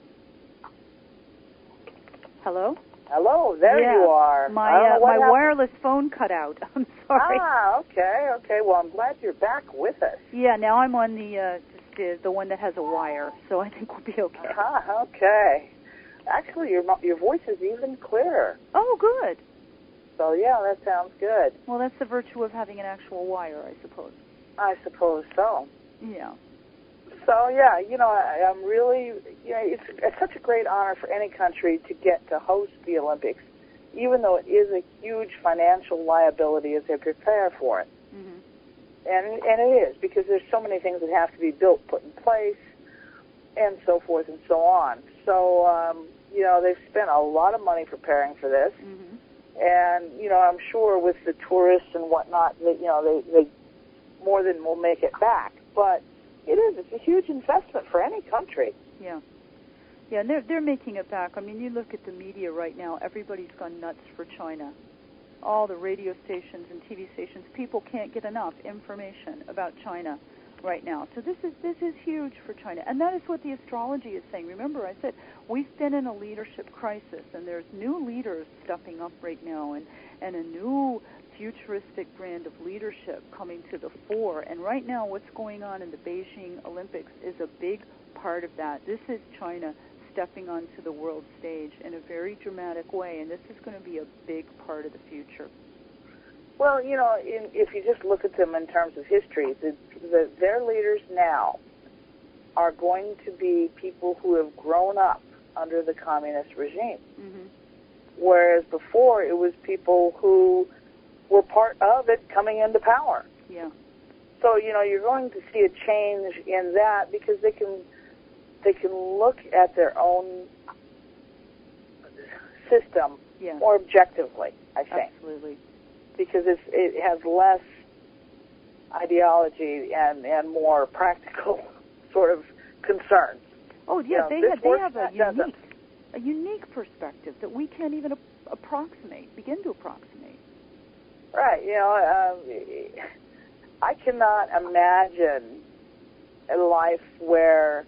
Hello? Hello, there you are. My wireless phone cut out. I'm sorry. Okay. Well, I'm glad you're back with us. Yeah, now I'm on the one that has a wire, so I think we'll be okay. Okay. Actually, your voice is even clearer. Oh, good. So, yeah, that sounds good. Well, that's the virtue of having an actual wire, I suppose. I suppose so. Yeah. So, yeah, I'm really, it's such a great honor for any country to get to host the Olympics, even though it is a huge financial liability as they prepare for it. Mm-hmm. And it is, because there's so many things that have to be built, put in place, and so forth and so on. So, they've spent a lot of money preparing for this. Mm-hmm. And, I'm sure with the tourists and whatnot, that, they more than will make it back. But it's a huge investment for any country. Yeah. Yeah, and they're making it back. I mean, you look at the media right now, everybody's gone nuts for China. All the radio stations and TV stations, people can't get enough information about China right now. So this is huge for China. And that is what the astrology is saying. Remember, I said we've been in a leadership crisis, and there's new leaders stepping up right now, and a new futuristic brand of leadership coming to the fore. And right now what's going on in the Beijing Olympics is a big part of that. This is China stepping onto the world stage in a very dramatic way, and this is going to be a big part of the future. Well, if you just look at them in terms of history, their leaders now are going to be people who have grown up under the communist regime. Mm-hmm. Whereas before it was people who were part of it coming into power. Yeah. So, you're going to see a change in that, because they can look at their own system Yeah. more objectively, I think, Absolutely. because it has less ideology and more practical sort of concerns. Oh, You yeah, know, they this have works, a that doesn't. unique perspective that we can't even begin to approximate. Right. You know, I cannot imagine a life where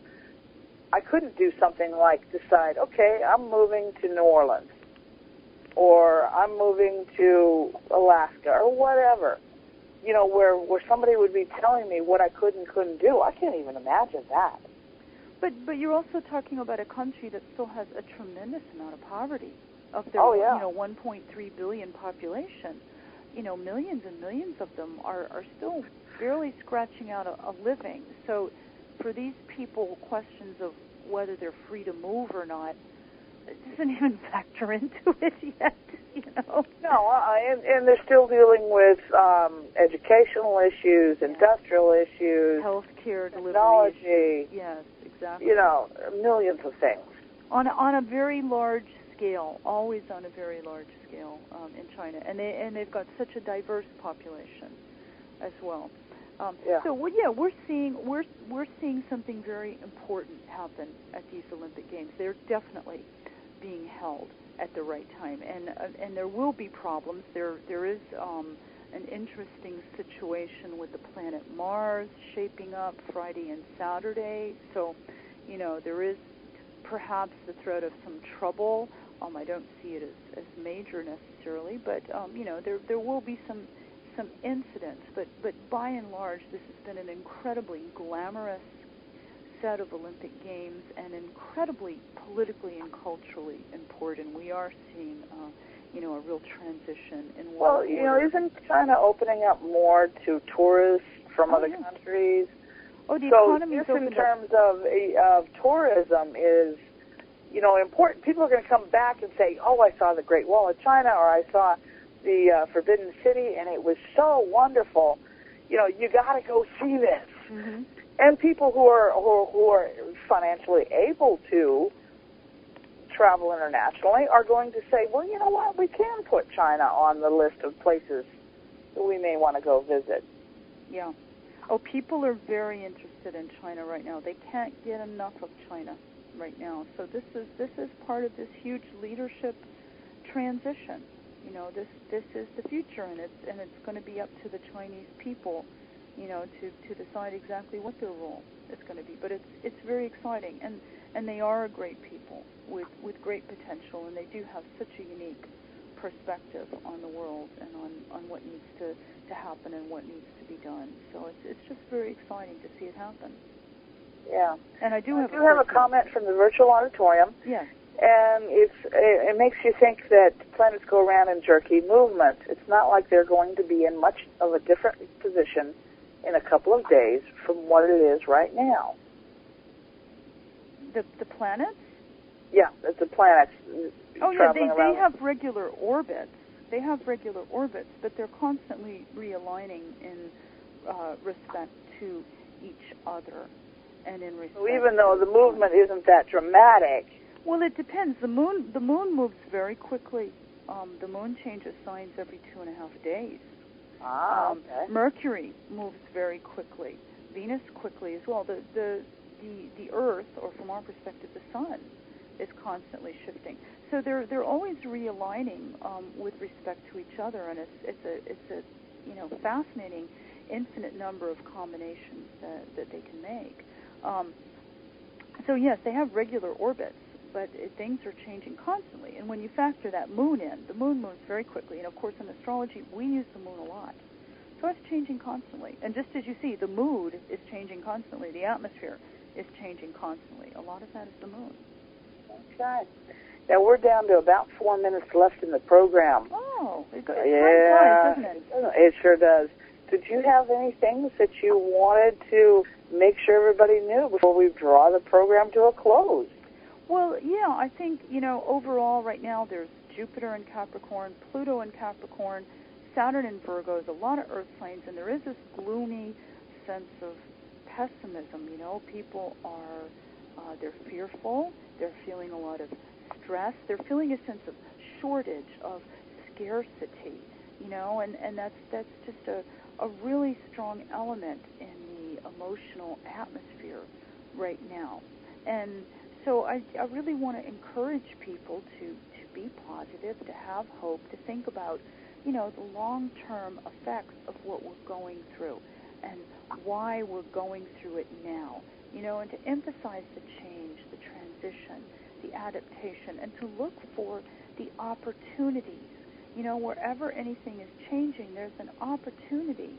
I couldn't do something like decide, okay, I'm moving to New Orleans, or I'm moving to Alaska, or whatever. You know, where somebody would be telling me what I could and couldn't do. I can't even imagine that. But you're also talking about a country that still has a tremendous amount of poverty of their 1.3 billion population. You know, millions and millions of them are still barely scratching out a living. So for these people, questions of whether they're free to move or not, it doesn't even factor into it yet, you know. No, and they're still dealing with educational issues, industrial issues, healthcare delivery technology. issues. Yes, exactly. You know, millions of things. On a very large scale, always on a very large scale in China, and they've got such a diverse population as well. So we're seeing something very important happen at these Olympic Games. They're definitely being held at the right time, and there will be problems. There is an interesting situation with the planet Mars shaping up Friday and Saturday. So, you know, there is perhaps the threat of some trouble. I don't see it as major necessarily, but you know, there will be some incidents. But by and large, this has been an incredibly glamorous set of Olympic Games and incredibly politically and culturally important. We are seeing, you know, a real transition in world Well, you know, isn't China opening up more to tourists from other countries? Oh, the so economy's just in opened terms of tourism is, you know, important. People are going to come back and say, oh, I saw the Great Wall of China, or I saw the Forbidden City, and it was so wonderful. You know, you got to go see this. Mm-hmm. And people who are financially able to travel internationally are going to say, well, you know what, we can put China on the list of places that we may want to go visit. Yeah. Oh, people are very interested in China right now. They can't get enough of China right now. So this is part of this huge leadership transition. You know, this is the future, and it's going to be up to the Chinese people, you know, to decide exactly what their role is going to be. But it's very exciting, and they are a great people with great potential, and they do have such a unique perspective on the world and on what needs to happen and what needs to be done. So it's just very exciting to see it happen. Yeah. And I do have a comment from the virtual auditorium. Yes. And it makes you think that planets go around in jerky movements. It's not like they're going to be in much of a different position in a couple of days from what it is right now. The planets? Yeah, the planets. Oh, yeah, they have regular orbits. They have regular orbits, but they're constantly realigning in respect to each other and in respect. So even though the movement isn't that dramatic. Well, it depends. The moon moves very quickly. The moon changes signs every 2.5 days. Okay. Mercury moves very quickly. Venus quickly as well. The Earth, or from our perspective, the Sun, is constantly shifting. So they're always realigning with respect to each other, and it's a you know, fascinating, infinite number of combinations that they can make. So yes, they have regular orbits, but things are changing constantly. And when you factor that moon in, the moon moves very quickly. And of course, in astrology, we use the moon a lot. So it's changing constantly. And just as you see, the mood is changing constantly. The atmosphere is changing constantly. A lot of that is the moon. Okay. Now we're down to about 4 minutes left in the program. Oh, it flies, doesn't it? It sure does. Did you have any things that you wanted to make sure everybody knew before we draw the program to a close? Well, yeah, I think, you know, overall right now there's Jupiter in Capricorn, Pluto in Capricorn, Saturn in Virgo, there's a lot of earth signs, and there is this gloomy sense of pessimism. You know, people are, they're fearful, they're feeling a lot of stress, they're feeling a sense of shortage, of scarcity, you know, and that's just a really strong element in the emotional atmosphere right now. And so I really want to encourage people to be positive, to have hope, to think about, you know, the long-term effects of what we're going through and why we're going through it now, you know, and to emphasize the change, the transition, the adaptation, and to look for the opportunities. You know, wherever anything is changing, there's an opportunity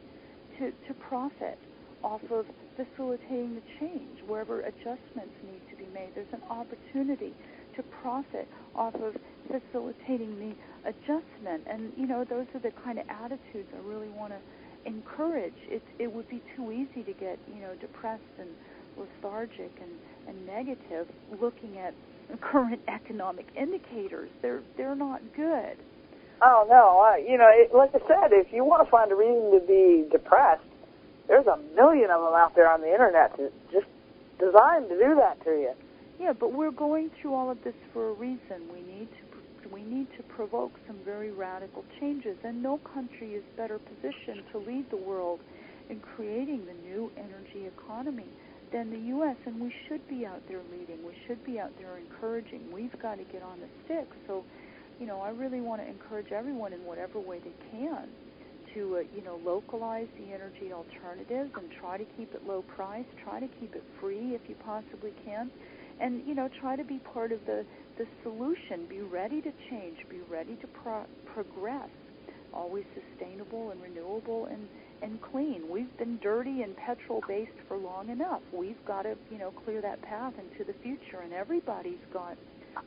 to profit off of facilitating the change. Wherever adjustments need to be made, there's an opportunity to profit off of facilitating the adjustment. And, you know, those are the kind of attitudes I really want to encourage. It would be too easy to get, you know, depressed and lethargic and negative looking at current economic indicators. They're not good. Oh, no. You know, like I said, if you want to find a reason to be depressed, there's a million of them out there on the Internet just designed to do that to you. Yeah, but we're going through all of this for a reason. We need to provoke some very radical changes, and no country is better positioned to lead the world in creating the new energy economy than the U.S., and we should be out there leading. We should be out there encouraging. We've got to get on the stick. So, you know, I really want to encourage everyone in whatever way they can to, you know, localize the energy alternatives and try to keep it low price, try to keep it free if you possibly can, and, you know, try to be part of the solution. Be ready to change, be ready to progress, always sustainable and renewable and clean. We've been dirty and petrol-based for long enough. We've got to, you know, clear that path into the future, and everybody's got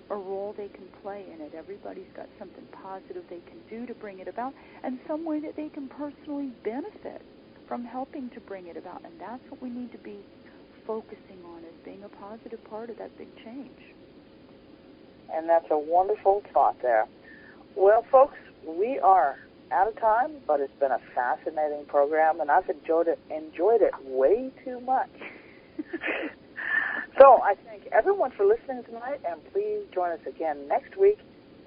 a role they can play in it. Everybody's got something positive they can do to bring it about, and some way that they can personally benefit from helping to bring it about. And that's what we need to be focusing on, is being a positive part of that big change. And that's a wonderful thought there. Well, folks, we are out of time, but it's been a fascinating program, and I've enjoyed it way too much. So I thank everyone for listening tonight, and please join us again next week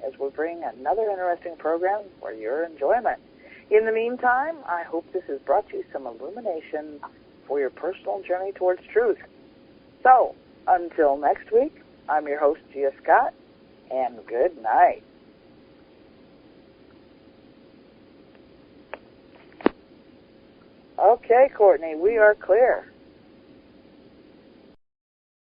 as we bring another interesting program for your enjoyment. In the meantime, I hope this has brought you some illumination for your personal journey towards truth. So, until next week, I'm your host, Gia Scott, and good night. Okay, Courtney, we are clear.